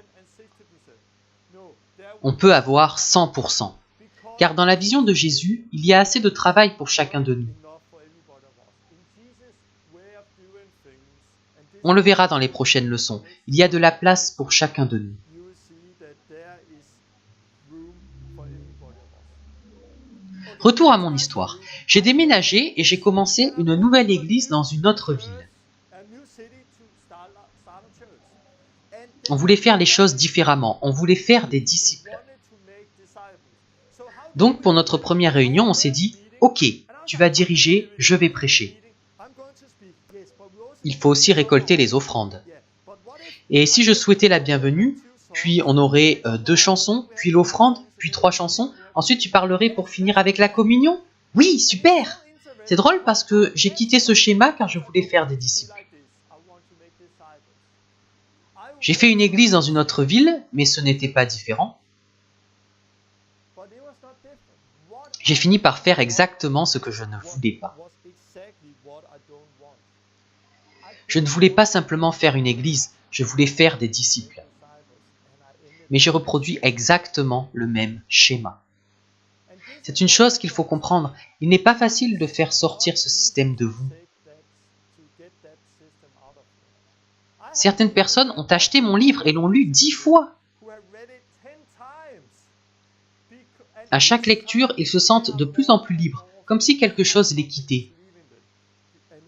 On peut avoir 100%. Car dans la vision de Jésus, il y a assez de travail pour chacun de nous. On le verra dans les prochaines leçons. Il y a de la place pour chacun de nous. Retour à mon histoire. J'ai déménagé et j'ai commencé une nouvelle église dans une autre ville. On voulait faire les choses différemment, on voulait faire des disciples. Donc pour notre première réunion, on s'est dit « Ok, tu vas diriger, je vais prêcher. Il faut aussi récolter les offrandes. » Et si je souhaitais la bienvenue, puis on aurait 2 chansons, puis l'offrande, puis 3 chansons, ensuite tu parlerais pour finir avec la communion? Oui, super! C'est drôle parce que j'ai quitté ce schéma car je voulais faire des disciples. J'ai fait une église dans une autre ville, mais ce n'était pas différent. J'ai fini par faire exactement ce que je ne voulais pas. Je ne voulais pas simplement faire une église, je voulais faire des disciples. Mais j'ai reproduit exactement le même schéma. C'est une chose qu'il faut comprendre, il n'est pas facile de faire sortir ce système de vous. Certaines personnes ont acheté mon livre et l'ont lu 10 fois. À chaque lecture, ils se sentent de plus en plus libres, comme si quelque chose les quittait.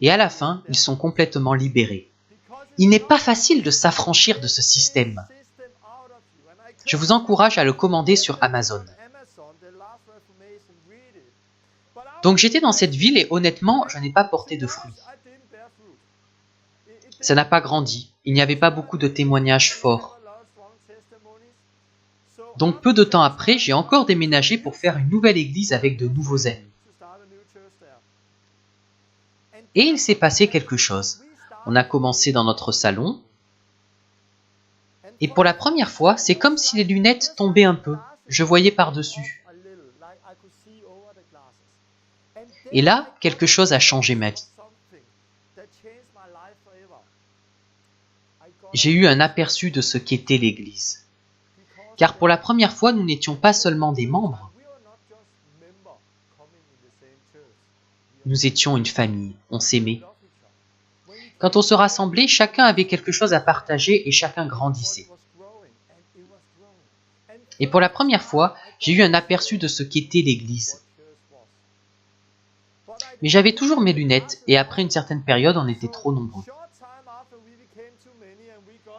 Et à la fin, ils sont complètement libérés. Il n'est pas facile de s'affranchir de ce système. Je vous encourage à le commander sur Amazon. Donc j'étais dans cette ville et honnêtement, je n'ai pas porté de fruits. Ça n'a pas grandi, il n'y avait pas beaucoup de témoignages forts. Donc peu de temps après, j'ai encore déménagé pour faire une nouvelle église avec de nouveaux amis. Et il s'est passé quelque chose. On a commencé dans notre salon. Et pour la première fois, c'est comme si les lunettes tombaient un peu. Je voyais par-dessus. Et là, quelque chose a changé ma vie. J'ai eu un aperçu de ce qu'était l'Église. Car pour la première fois, nous n'étions pas seulement des membres. Nous étions une famille, on s'aimait. Quand on se rassemblait, chacun avait quelque chose à partager et chacun grandissait. Et pour la première fois, j'ai eu un aperçu de ce qu'était l'Église. Mais j'avais toujours mes lunettes et après une certaine période, on était trop nombreux.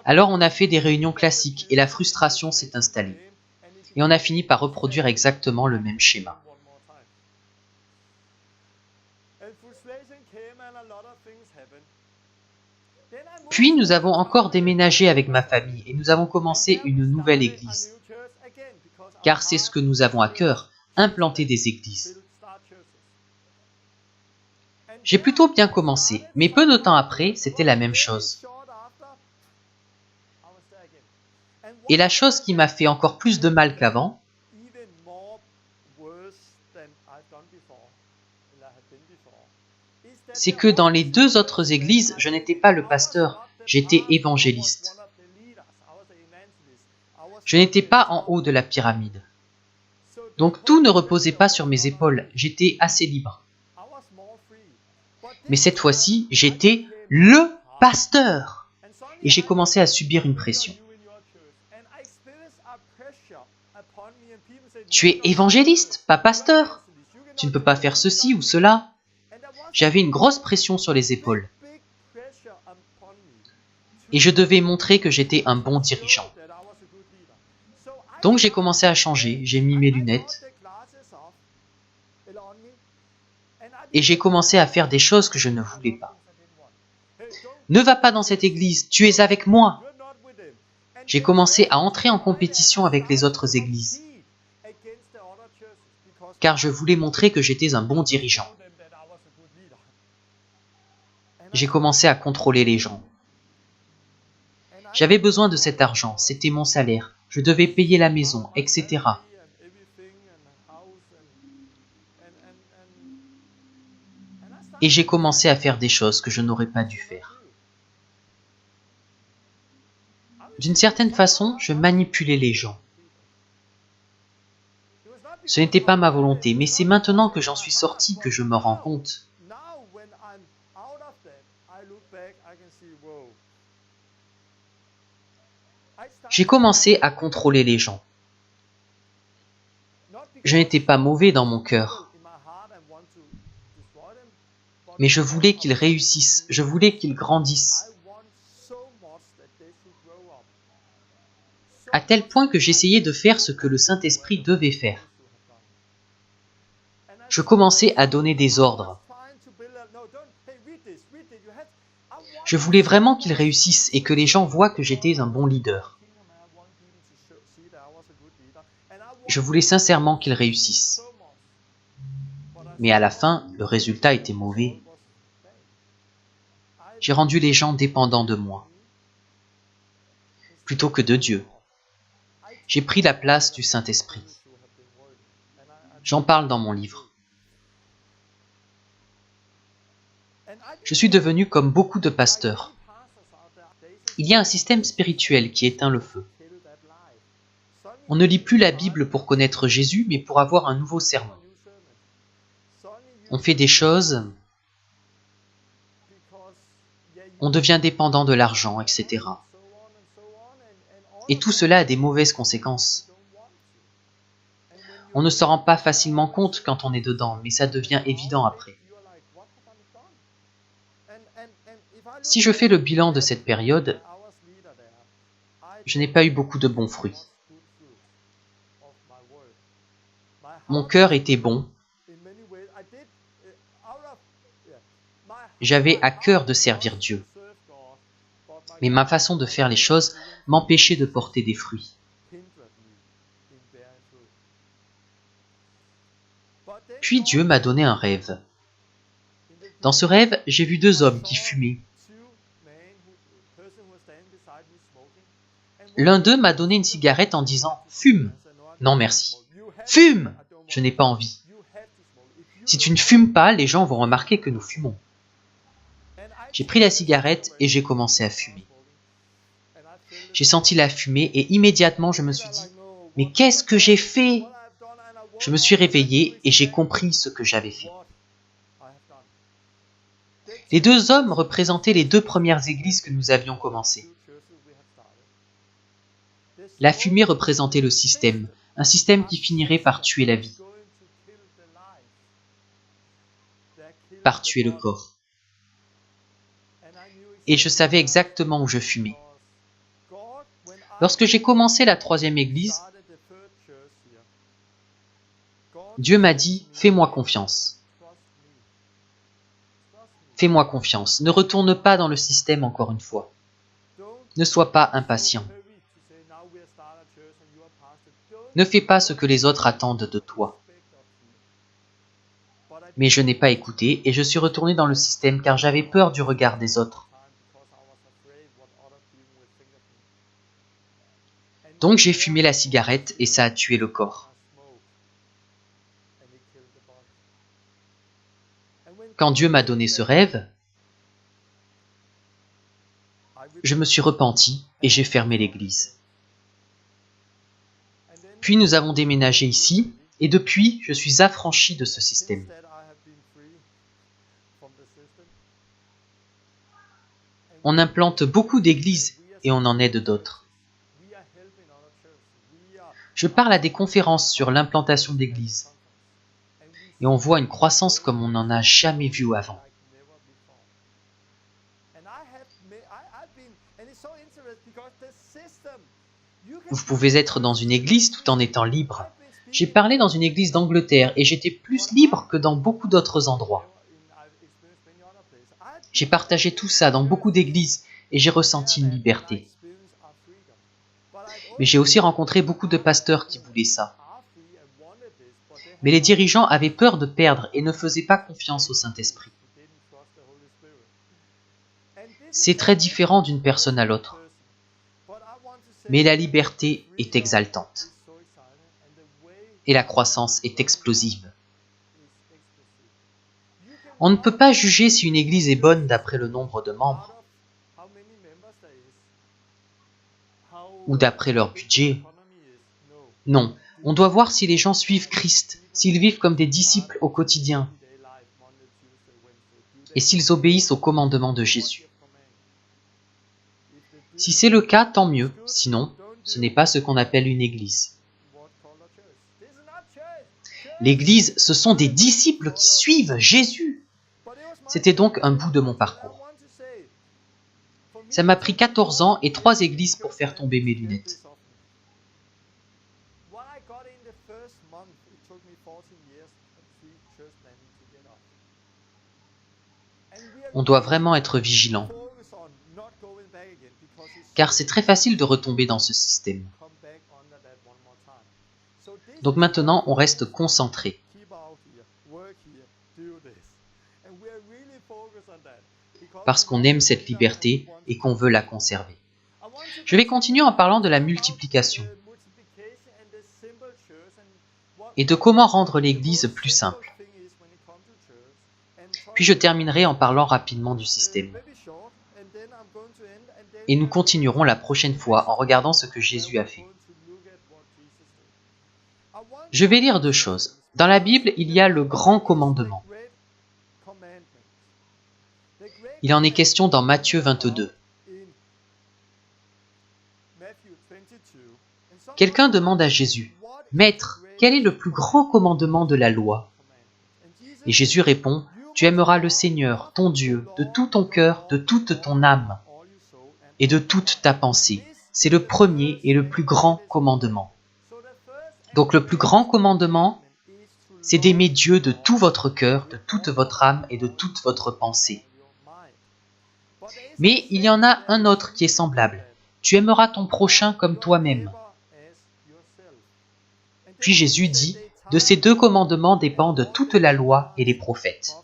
Alors on a fait des réunions classiques et la frustration s'est installée. Et on a fini par reproduire exactement le même schéma. Puis nous avons encore déménagé avec ma famille et nous avons commencé une nouvelle église. Car c'est ce que nous avons à cœur, implanter des églises. J'ai plutôt bien commencé, mais peu de temps après, c'était la même chose. Et la chose qui m'a fait encore plus de mal qu'avant, c'est que dans les 2 autres églises, je n'étais pas le pasteur, j'étais évangéliste. Je n'étais pas en haut de la pyramide. Donc tout ne reposait pas sur mes épaules, j'étais assez libre. Mais cette fois-ci, j'étais le pasteur. Et j'ai commencé à subir une pression. Tu es évangéliste, pas pasteur. Tu ne peux pas faire ceci ou cela. J'avais une grosse pression sur les épaules. Et je devais montrer que j'étais un bon dirigeant. Donc j'ai commencé à changer, j'ai mis mes lunettes. Et j'ai commencé à faire des choses que je ne voulais pas. Ne va pas dans cette église, tu es avec moi. J'ai commencé à entrer en compétition avec les autres églises. Car je voulais montrer que j'étais un bon dirigeant. J'ai commencé à contrôler les gens. J'avais besoin de cet argent, c'était mon salaire. Je devais payer la maison, etc. Et j'ai commencé à faire des choses que je n'aurais pas dû faire. D'une certaine façon, je manipulais les gens. Ce n'était pas ma volonté, mais c'est maintenant que j'en suis sorti que je me rends compte. J'ai commencé à contrôler les gens. Je n'étais pas mauvais dans mon cœur. Mais je voulais qu'ils réussissent, je voulais qu'ils grandissent, à tel point que j'essayais de faire ce que le Saint-Esprit devait faire. Je commençais à donner des ordres. Je voulais vraiment qu'ils réussissent et que les gens voient que j'étais un bon leader. Je voulais sincèrement qu'ils réussissent. Mais à la fin, le résultat était mauvais. J'ai rendu les gens dépendants de moi, plutôt que de Dieu. J'ai pris la place du Saint-Esprit. J'en parle dans mon livre. Je suis devenu comme beaucoup de pasteurs. Il y a un système spirituel qui éteint le feu. On ne lit plus la Bible pour connaître Jésus, mais pour avoir un nouveau sermon. On fait des choses, on devient dépendant de l'argent, etc. Et tout cela a des mauvaises conséquences. On ne s'en rend pas facilement compte quand on est dedans, mais ça devient évident après. Si je fais le bilan de cette période, je n'ai pas eu beaucoup de bons fruits. Mon cœur était bon. J'avais à cœur de servir Dieu. Mais ma façon de faire les choses m'empêchait de porter des fruits. Puis Dieu m'a donné un rêve. Dans ce rêve, j'ai vu deux hommes qui fumaient. L'un d'eux m'a donné une cigarette en disant « Fume !» Non merci. « Fume !» Je n'ai pas envie. Si tu ne fumes pas, les gens vont remarquer que nous fumons. J'ai pris la cigarette et j'ai commencé à fumer. J'ai senti la fumée et immédiatement je me suis dit « Mais qu'est-ce que j'ai fait ?» Je me suis réveillé et j'ai compris ce que j'avais fait. Les deux hommes représentaient les deux premières églises que nous avions commencées. La fumée représentait le système, un système qui finirait par tuer la vie, par tuer le corps. Et je savais exactement où je fumais. Lorsque j'ai commencé la troisième église, Dieu m'a dit « Fais-moi confiance. Fais-moi confiance. Ne retourne pas dans le système encore une fois. Ne sois pas impatient. Ne fais pas ce que les autres attendent de toi. » Mais je n'ai pas écouté et je suis retourné dans le système car j'avais peur du regard des autres. Donc j'ai fumé la cigarette et ça a tué le corps. Quand Dieu m'a donné ce rêve, je me suis repenti et j'ai fermé l'église. Puis nous avons déménagé ici et depuis, je suis affranchi de ce système. On implante beaucoup d'églises et on en aide d'autres. Je parle à des conférences sur l'implantation d'églises. Et on voit une croissance comme on n'en a jamais vu avant. Vous pouvez être dans une église tout en étant libre. J'ai parlé dans une église d'Angleterre et j'étais plus libre que dans beaucoup d'autres endroits. J'ai partagé tout ça dans beaucoup d'églises et j'ai ressenti une liberté. Mais j'ai aussi rencontré beaucoup de pasteurs qui voulaient ça. Mais les dirigeants avaient peur de perdre et ne faisaient pas confiance au Saint-Esprit. C'est très différent d'une personne à l'autre. Mais la liberté est exaltante. Et la croissance est explosive. On ne peut pas juger si une église est bonne d'après le nombre de membres ou d'après leur budget. Non, on doit voir si les gens suivent Christ, s'ils vivent comme des disciples au quotidien et s'ils obéissent aux commandements de Jésus. Si c'est le cas, tant mieux, sinon, ce n'est pas ce qu'on appelle une église. L'église, ce sont des disciples qui suivent Jésus. C'était donc un bout de mon parcours. Ça m'a pris 14 ans et 3 églises pour faire tomber mes lunettes. On doit vraiment être vigilant, car c'est très facile de retomber dans ce système. Donc maintenant, on reste concentré. Parce qu'on aime cette liberté et qu'on veut la conserver. Je vais continuer en parlant de la multiplication et de comment rendre l'Église plus simple. Puis je terminerai en parlant rapidement du système. Et nous continuerons la prochaine fois en regardant ce que Jésus a fait. Je vais lire 2 choses. Dans la Bible, il y a le grand commandement. Il en est question dans Matthieu 22. Quelqu'un demande à Jésus, « Maître, quel est le plus grand commandement de la loi ?» Et Jésus répond, « Tu aimeras le Seigneur, ton Dieu, de tout ton cœur, de toute ton âme et de toute ta pensée. C'est le premier et le plus grand commandement. » Donc le plus grand commandement, c'est d'aimer Dieu de tout votre cœur, de toute votre âme et de toute votre pensée. Mais il y en a un autre qui est semblable. Tu aimeras ton prochain comme toi-même. Puis Jésus dit, de ces 2 commandements dépendent toute la loi et les prophètes.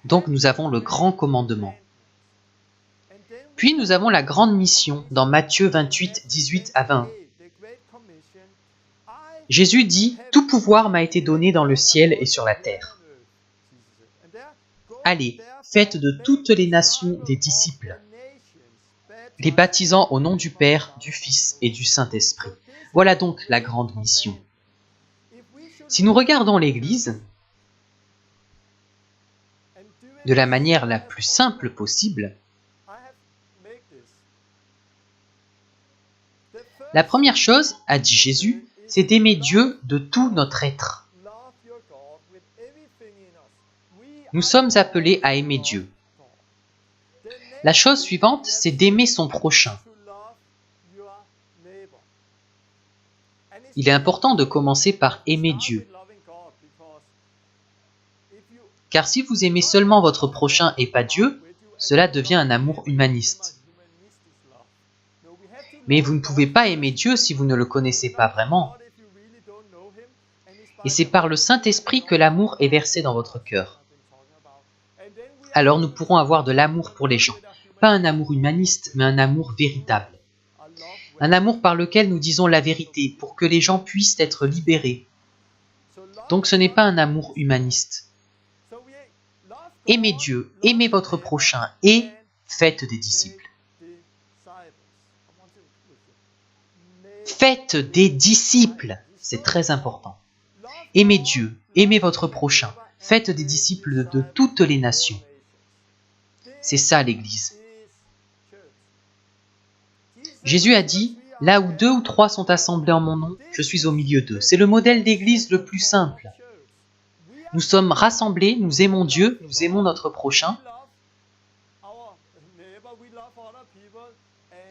Donc nous avons le grand commandement. Puis nous avons la grande mission dans Matthieu 28, 18 à 20. Jésus dit, « Tout pouvoir m'a été donné dans le ciel et sur la terre. Allez, faites de toutes les nations des disciples, les baptisant au nom du Père, du Fils et du Saint-Esprit. » Voilà donc la grande mission. Si nous regardons l'Église de la manière la plus simple possible, la première chose, a dit Jésus, c'est d'aimer Dieu de tout notre être. Nous sommes appelés à aimer Dieu. La chose suivante, c'est d'aimer son prochain. Il est important de commencer par aimer Dieu. Car si vous aimez seulement votre prochain et pas Dieu, cela devient un amour humaniste. Mais vous ne pouvez pas aimer Dieu si vous ne le connaissez pas vraiment. Et c'est par le Saint-Esprit que l'amour est versé dans votre cœur. Alors nous pourrons avoir de l'amour pour les gens. Pas un amour humaniste, mais un amour véritable. Un amour par lequel nous disons la vérité, pour que les gens puissent être libérés. Donc ce n'est pas un amour humaniste. Aimez Dieu, aimez votre prochain et faites des disciples. Faites des disciples, c'est très important. Aimez Dieu, aimez votre prochain, faites des disciples de toutes les nations. C'est ça l'Église. Jésus a dit, « Là où 2 ou 3 sont assemblés en mon nom, je suis au milieu d'eux. » C'est le modèle d'Église le plus simple. Nous sommes rassemblés, nous aimons Dieu, nous aimons notre prochain,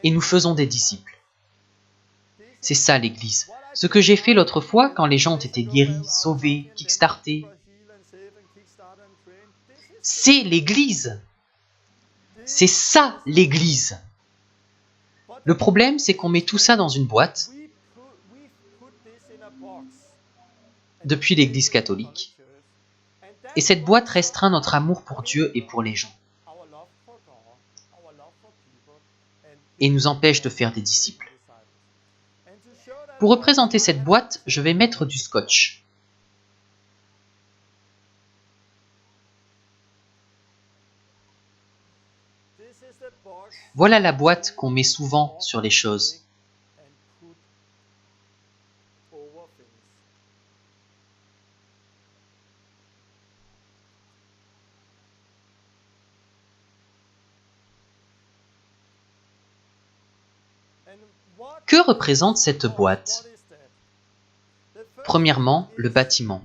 et nous faisons des disciples. C'est ça l'Église. Ce que j'ai fait l'autre fois, quand les gens ont été guéris, sauvés, kickstartés, c'est l'Église. C'est ça l'Église. Le problème, c'est qu'on met tout ça dans une boîte, depuis l'Église catholique, et cette boîte restreint notre amour pour Dieu et pour les gens, et nous empêche de faire des disciples. Pour représenter cette boîte, je vais mettre du scotch. Voilà la boîte qu'on met souvent sur les choses. Que représente cette boîte? Premièrement, le bâtiment.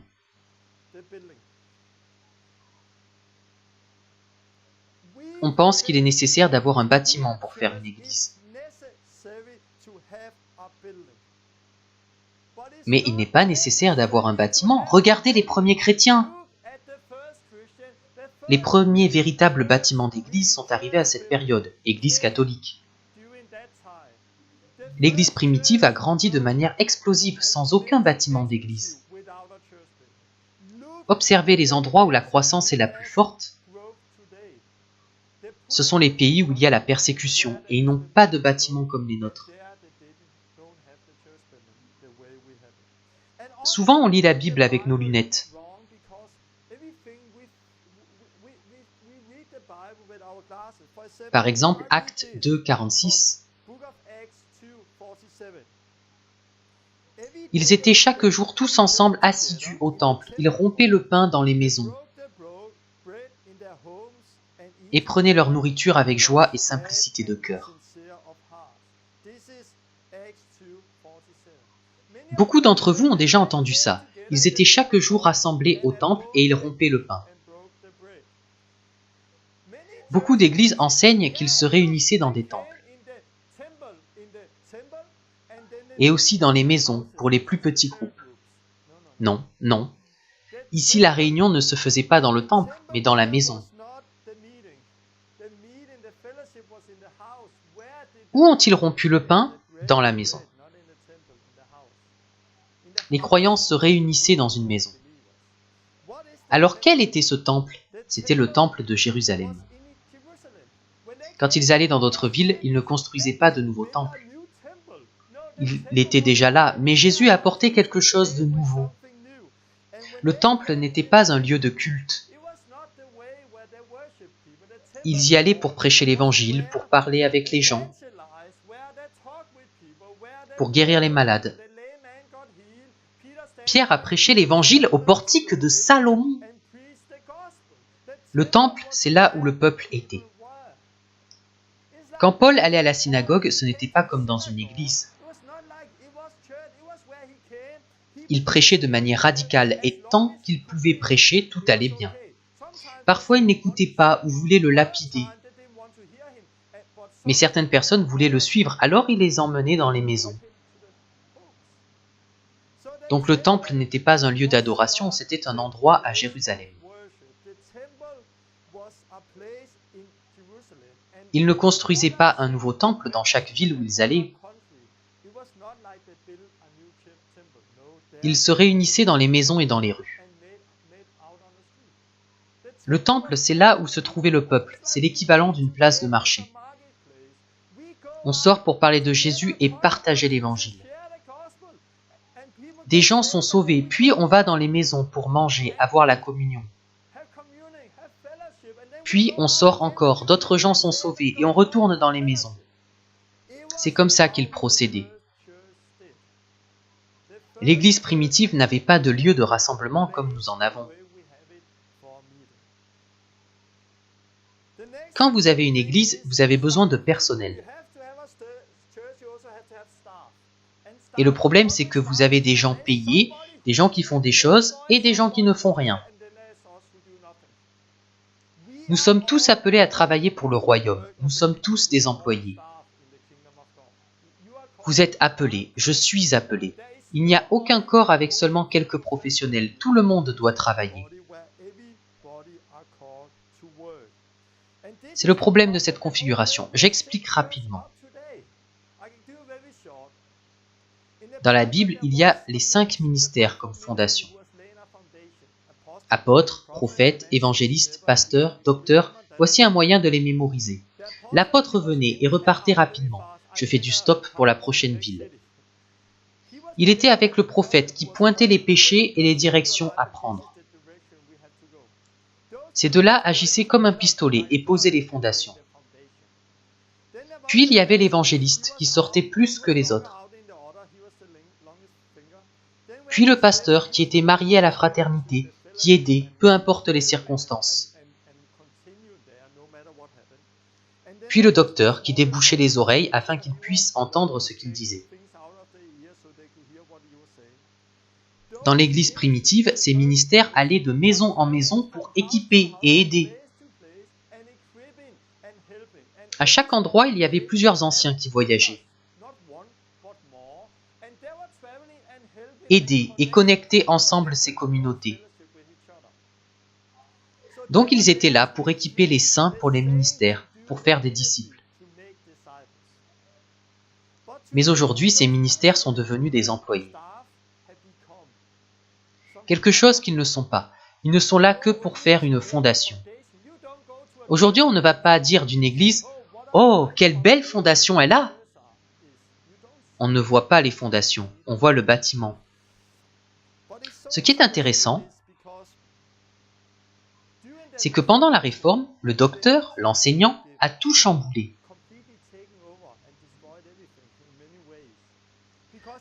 on pense qu'il est nécessaire d'avoir un bâtiment pour faire une église. Mais il n'est pas nécessaire d'avoir un bâtiment. Regardez les premiers chrétiens. Les premiers véritables bâtiments d'église sont arrivés à cette période, église catholique. L'église primitive a grandi de manière explosive, sans aucun bâtiment d'église. Observez les endroits où la croissance est la plus forte. Ce sont les pays où il y a la persécution et ils n'ont pas de bâtiments comme les nôtres. Souvent, on lit la Bible avec nos lunettes. Par exemple, Actes 2, 46. Ils étaient chaque jour tous ensemble assidus au temple. Ils rompaient le pain dans les maisons et prenaient leur nourriture avec joie et simplicité de cœur. Beaucoup d'entre vous ont déjà entendu ça. Ils étaient chaque jour rassemblés au temple et ils rompaient le pain. Beaucoup d'églises enseignent qu'ils se réunissaient dans des temples et aussi dans les maisons pour les plus petits groupes. Non, non. Ici, la réunion ne se faisait pas dans le temple, mais dans la maison. Où ont-ils rompu le pain? Dans la maison. Les croyants se réunissaient dans une maison. Alors quel était ce temple? C'était le temple de Jérusalem. Quand ils allaient dans d'autres villes, ils ne construisaient pas de nouveaux temples. Il était déjà là, mais Jésus a apporté quelque chose de nouveau. Le temple n'était pas un lieu de culte. Ils y allaient pour prêcher l'évangile, pour parler avec les gens, pour guérir les malades. Pierre a prêché l'évangile au portique de Salomon. Le temple, c'est là où le peuple était. Quand Paul allait à la synagogue, ce n'était pas comme dans une église. Il prêchait de manière radicale et tant qu'il pouvait prêcher, tout allait bien. Parfois, il n'écoutait pas ou voulait le lapider. Mais certaines personnes voulaient le suivre, alors il les emmenait dans les maisons. Donc le temple n'était pas un lieu d'adoration, c'était un endroit à Jérusalem. Ils ne construisaient pas un nouveau temple dans chaque ville où ils allaient. Ils se réunissaient dans les maisons et dans les rues. Le temple, c'est là où se trouvait le peuple, c'est l'équivalent d'une place de marché. On sort pour parler de Jésus et partager l'évangile. Des gens sont sauvés, puis on va dans les maisons pour manger, avoir la communion. Puis on sort encore, d'autres gens sont sauvés et on retourne dans les maisons. C'est comme ça qu'ils procédaient. L'église primitive n'avait pas de lieu de rassemblement comme nous en avons. Quand vous avez une église, vous avez besoin de personnel. Et le problème, c'est que vous avez des gens payés, des gens qui font des choses et des gens qui ne font rien. Nous sommes tous appelés à travailler pour le royaume. Nous sommes tous des employés. Vous êtes appelés, je suis appelé. Il n'y a aucun corps avec seulement quelques professionnels. Tout le monde doit travailler. C'est le problème de cette configuration. J'explique rapidement. Dans la Bible, il y a les 5 ministères comme fondation. Apôtres, prophètes, évangélistes, pasteurs, docteurs, voici un moyen de les mémoriser. L'apôtre venait et repartait rapidement. Je fais du stop pour la prochaine ville. Il était avec le prophète qui pointait les péchés et les directions à prendre. Ces deux-là agissaient comme un pistolet et posaient les fondations. Puis il y avait l'évangéliste qui sortait plus que les autres. Puis le pasteur qui était marié à la fraternité, qui aidait, peu importe les circonstances. Puis le docteur qui débouchait les oreilles afin qu'il puisse entendre ce qu'il disait. Dans l'église primitive, ces ministères allaient de maison en maison pour équiper et aider. À chaque endroit, il y avait plusieurs anciens qui voyageaient, aidaient et connectaient ensemble ces communautés. Donc ils étaient là pour équiper les saints pour les ministères, pour faire des disciples. Mais aujourd'hui, ces ministères sont devenus des employés. Quelque chose qu'ils ne sont pas. Ils ne sont là que pour faire une fondation. Aujourd'hui, on ne va pas dire d'une église « Oh, quelle belle fondation elle a !» On ne voit pas les fondations, on voit le bâtiment. Ce qui est intéressant, c'est que pendant la Réforme, le docteur, l'enseignant, a tout chamboulé.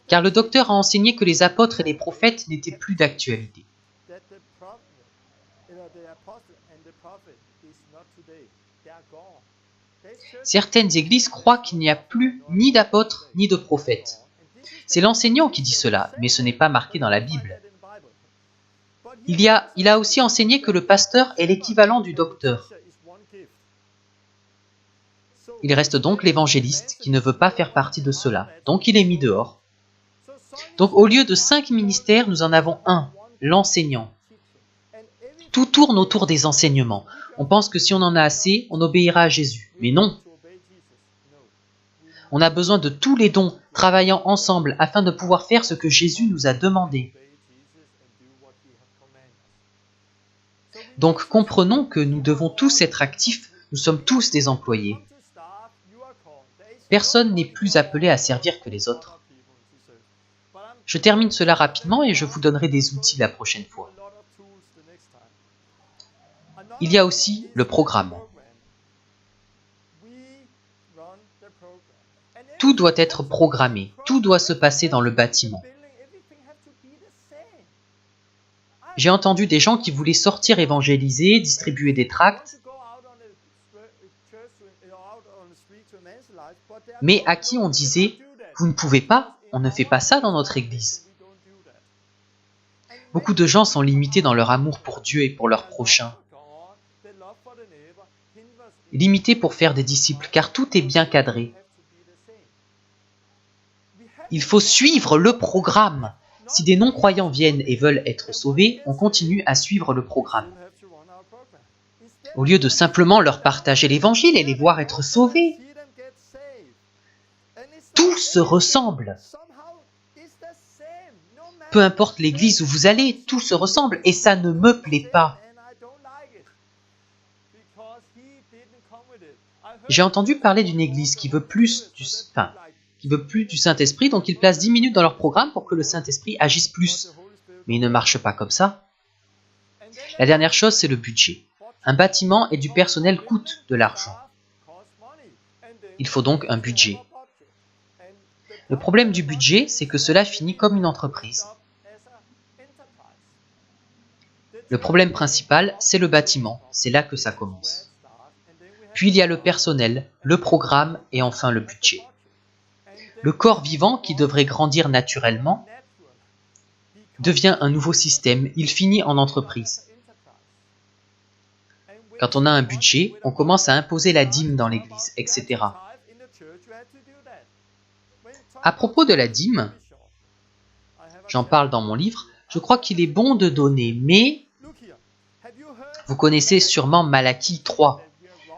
Car le docteur a enseigné que les apôtres et les prophètes n'étaient plus d'actualité. Certaines églises croient qu'il n'y a plus ni d'apôtres ni de prophètes. C'est l'enseignant qui dit cela, mais ce n'est pas marqué dans la Bible. Il a aussi enseigné que le pasteur est l'équivalent du docteur. Il reste donc l'évangéliste qui ne veut pas faire partie de cela, donc il est mis dehors. Donc au lieu de 5 ministères, nous en avons un, l'enseignant. Tout tourne autour des enseignements. On pense que si on en a assez, on obéira à Jésus. Mais non. On a besoin de tous les dons travaillant ensemble afin de pouvoir faire ce que Jésus nous a demandé. Donc comprenons que nous devons tous être actifs, nous sommes tous des employés. Personne n'est plus appelé à servir que les autres. Je termine cela rapidement et je vous donnerai des outils la prochaine fois. Il y a aussi le programme. Tout doit être programmé, tout doit se passer dans le bâtiment. J'ai entendu des gens qui voulaient sortir évangéliser, distribuer des tracts, mais à qui on disait « Vous ne pouvez pas, on ne fait pas ça dans notre église ». Beaucoup de gens sont limités dans leur amour pour Dieu et pour leur prochain. Limités pour faire des disciples, car tout est bien cadré. Il faut suivre le programme. Si des non-croyants viennent et veulent être sauvés, on continue à suivre le programme. Au lieu de simplement leur partager l'évangile et les voir être sauvés. Tout se ressemble. Peu importe l'église où vous allez, tout se ressemble et ça ne me plaît pas. J'ai entendu parler d'une église qui veut plus du Saint-Esprit, donc ils placent 10 minutes dans leur programme pour que le Saint-Esprit agisse plus. Mais il ne marche pas comme ça. La dernière chose, c'est le budget. Un bâtiment et du personnel coûtent de l'argent. Il faut donc un budget. Le problème du budget, c'est que cela finit comme une entreprise. Le problème principal, c'est le bâtiment. C'est là que ça commence. Puis il y a le personnel, le programme et enfin le budget. Le corps vivant, qui devrait grandir naturellement, devient un nouveau système, il finit en entreprise. Quand on a un budget, on commence à imposer la dîme dans l'église, etc. À propos de la dîme, j'en parle dans mon livre, je crois qu'il est bon de donner, mais vous connaissez sûrement Malachie 3,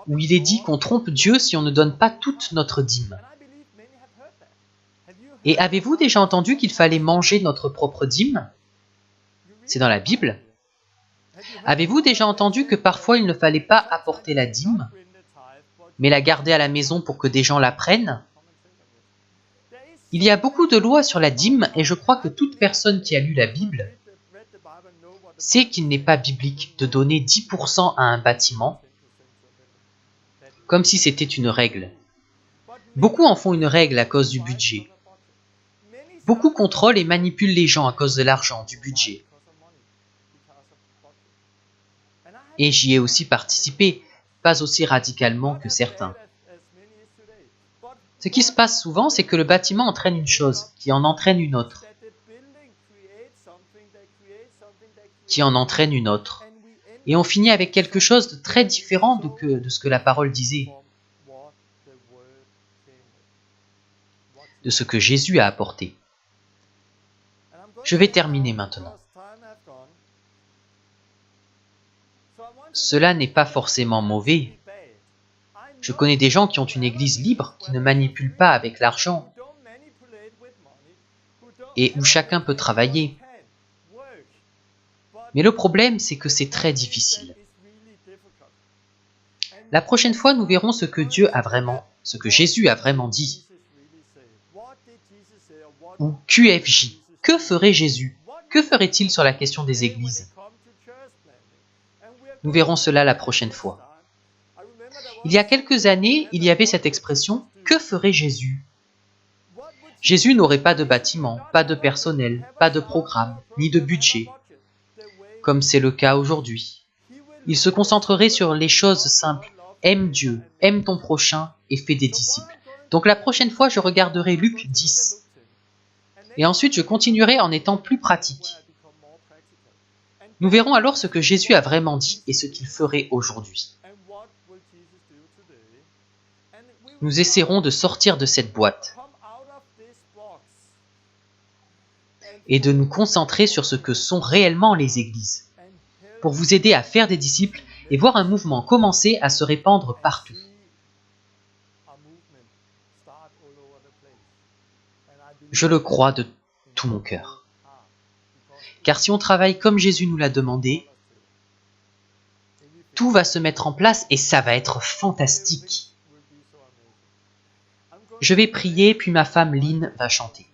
où il est dit qu'on trompe Dieu si on ne donne pas toute notre dîme. Et avez-vous déjà entendu qu'il fallait manger notre propre dîme? C'est dans la Bible. Avez-vous déjà entendu que parfois il ne fallait pas apporter la dîme, mais la garder à la maison pour que des gens la prennent? Il y a beaucoup de lois sur la dîme et je crois que toute personne qui a lu la Bible sait qu'il n'est pas biblique de donner 10% à un bâtiment comme si c'était une règle. Beaucoup en font une règle à cause du budget. Beaucoup contrôlent et manipulent les gens à cause de l'argent, du budget. Et j'y ai aussi participé, pas aussi radicalement que certains. Ce qui se passe souvent, c'est que le bâtiment entraîne une chose, qui en entraîne une autre, qui en entraîne une autre. Et on finit avec quelque chose de très différent de ce que la parole disait. de ce que Jésus a apporté. Je vais terminer maintenant. Cela n'est pas forcément mauvais. Je connais des gens qui ont une église libre, qui ne manipulent pas avec l'argent et où chacun peut travailler. Mais le problème, c'est que c'est très difficile. La prochaine fois, nous verrons ce que Jésus a vraiment dit. Ou QFJ. Que ferait Jésus? Que ferait-il sur la question des églises? Nous verrons cela la prochaine fois. Il y a quelques années, il y avait cette expression « Que ferait Jésus ?» Jésus n'aurait pas de bâtiment, pas de personnel, pas de programme, ni de budget, comme c'est le cas aujourd'hui. Il se concentrerait sur les choses simples. Aime Dieu, aime ton prochain et fais des disciples. Donc la prochaine fois, je regarderai Luc 10. Et ensuite, je continuerai en étant plus pratique. Nous verrons alors ce que Jésus a vraiment dit et ce qu'il ferait aujourd'hui. Nous essaierons de sortir de cette boîte et de nous concentrer sur ce que sont réellement les églises, pour vous aider à faire des disciples et voir un mouvement commencer à se répandre partout. Je le crois de tout mon cœur. Car si on travaille comme Jésus nous l'a demandé, tout va se mettre en place et ça va être fantastique. Je vais prier, puis ma femme Lynn va chanter.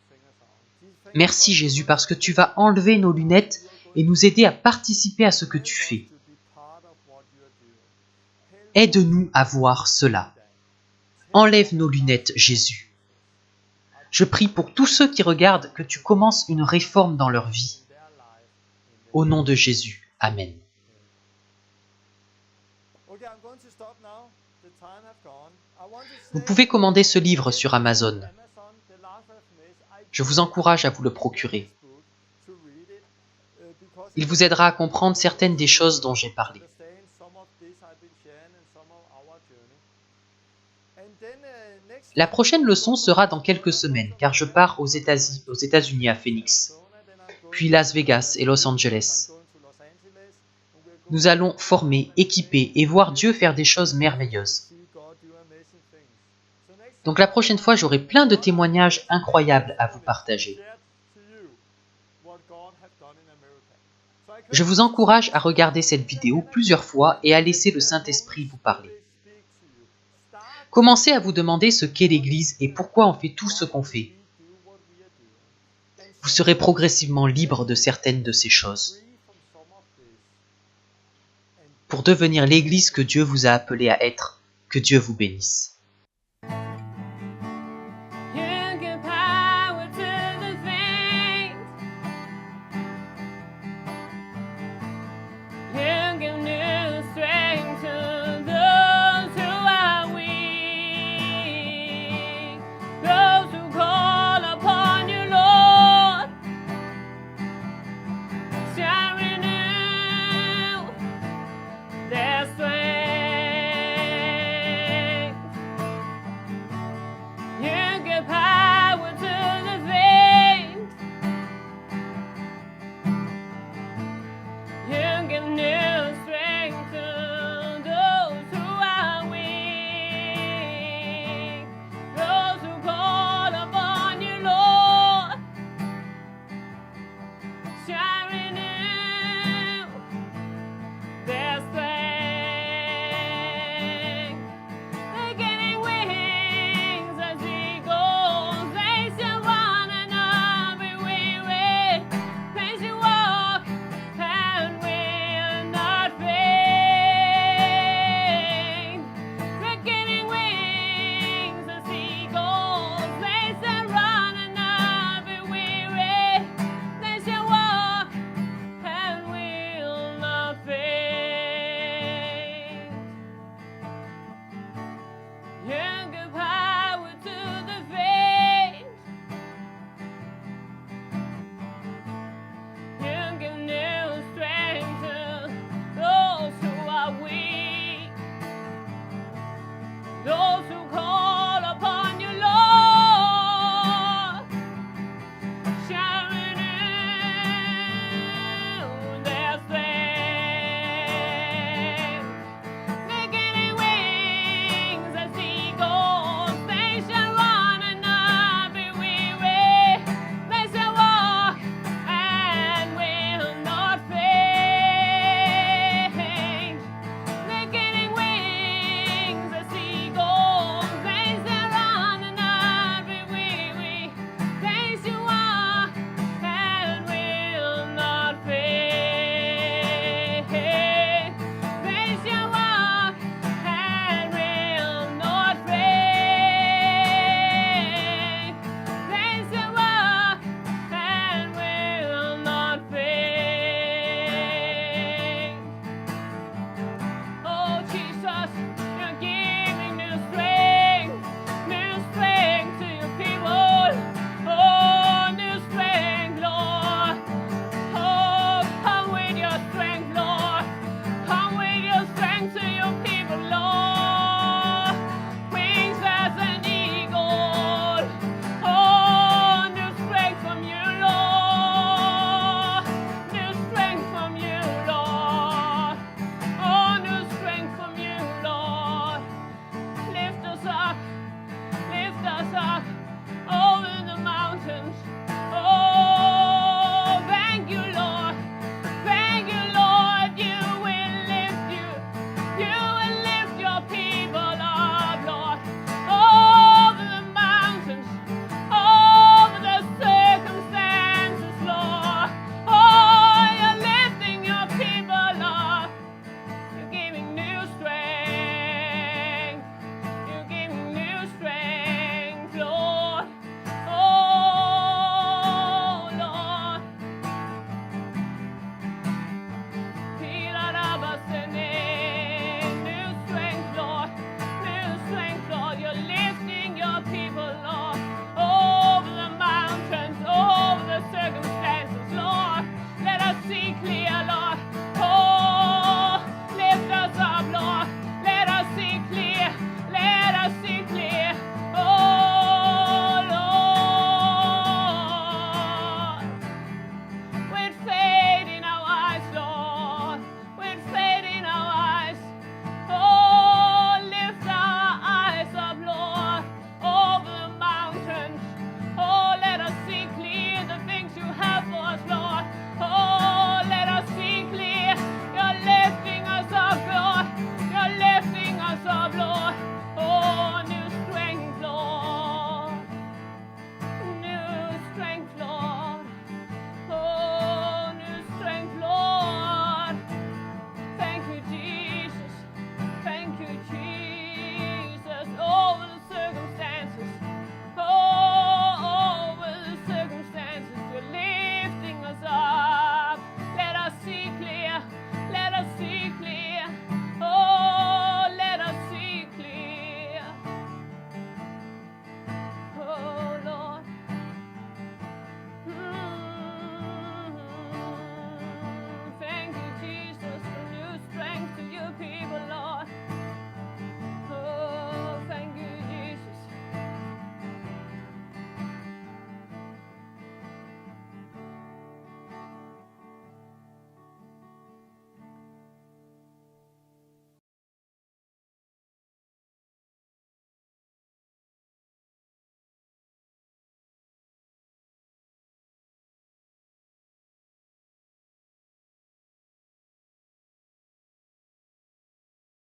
Merci Jésus parce que tu vas enlever nos lunettes et nous aider à participer à ce que tu fais. Aide-nous à voir cela. Enlève nos lunettes, Jésus. Je prie pour tous ceux qui regardent que tu commences une réforme dans leur vie. Au nom de Jésus. Amen. Vous pouvez commander ce livre sur Amazon. Je vous encourage à vous le procurer. Il vous aidera à comprendre certaines des choses dont j'ai parlé. La prochaine leçon sera dans quelques semaines, car je pars aux États-Unis à Phoenix, puis Las Vegas et Los Angeles. Nous allons former, équiper et voir Dieu faire des choses merveilleuses. Donc la prochaine fois, j'aurai plein de témoignages incroyables à vous partager. Je vous encourage à regarder cette vidéo plusieurs fois et à laisser le Saint-Esprit vous parler. Commencez à vous demander ce qu'est l'Église et pourquoi on fait tout ce qu'on fait. Vous serez progressivement libre de certaines de ces choses, pour devenir l'Église que Dieu vous a appelé à être. Que Dieu vous bénisse.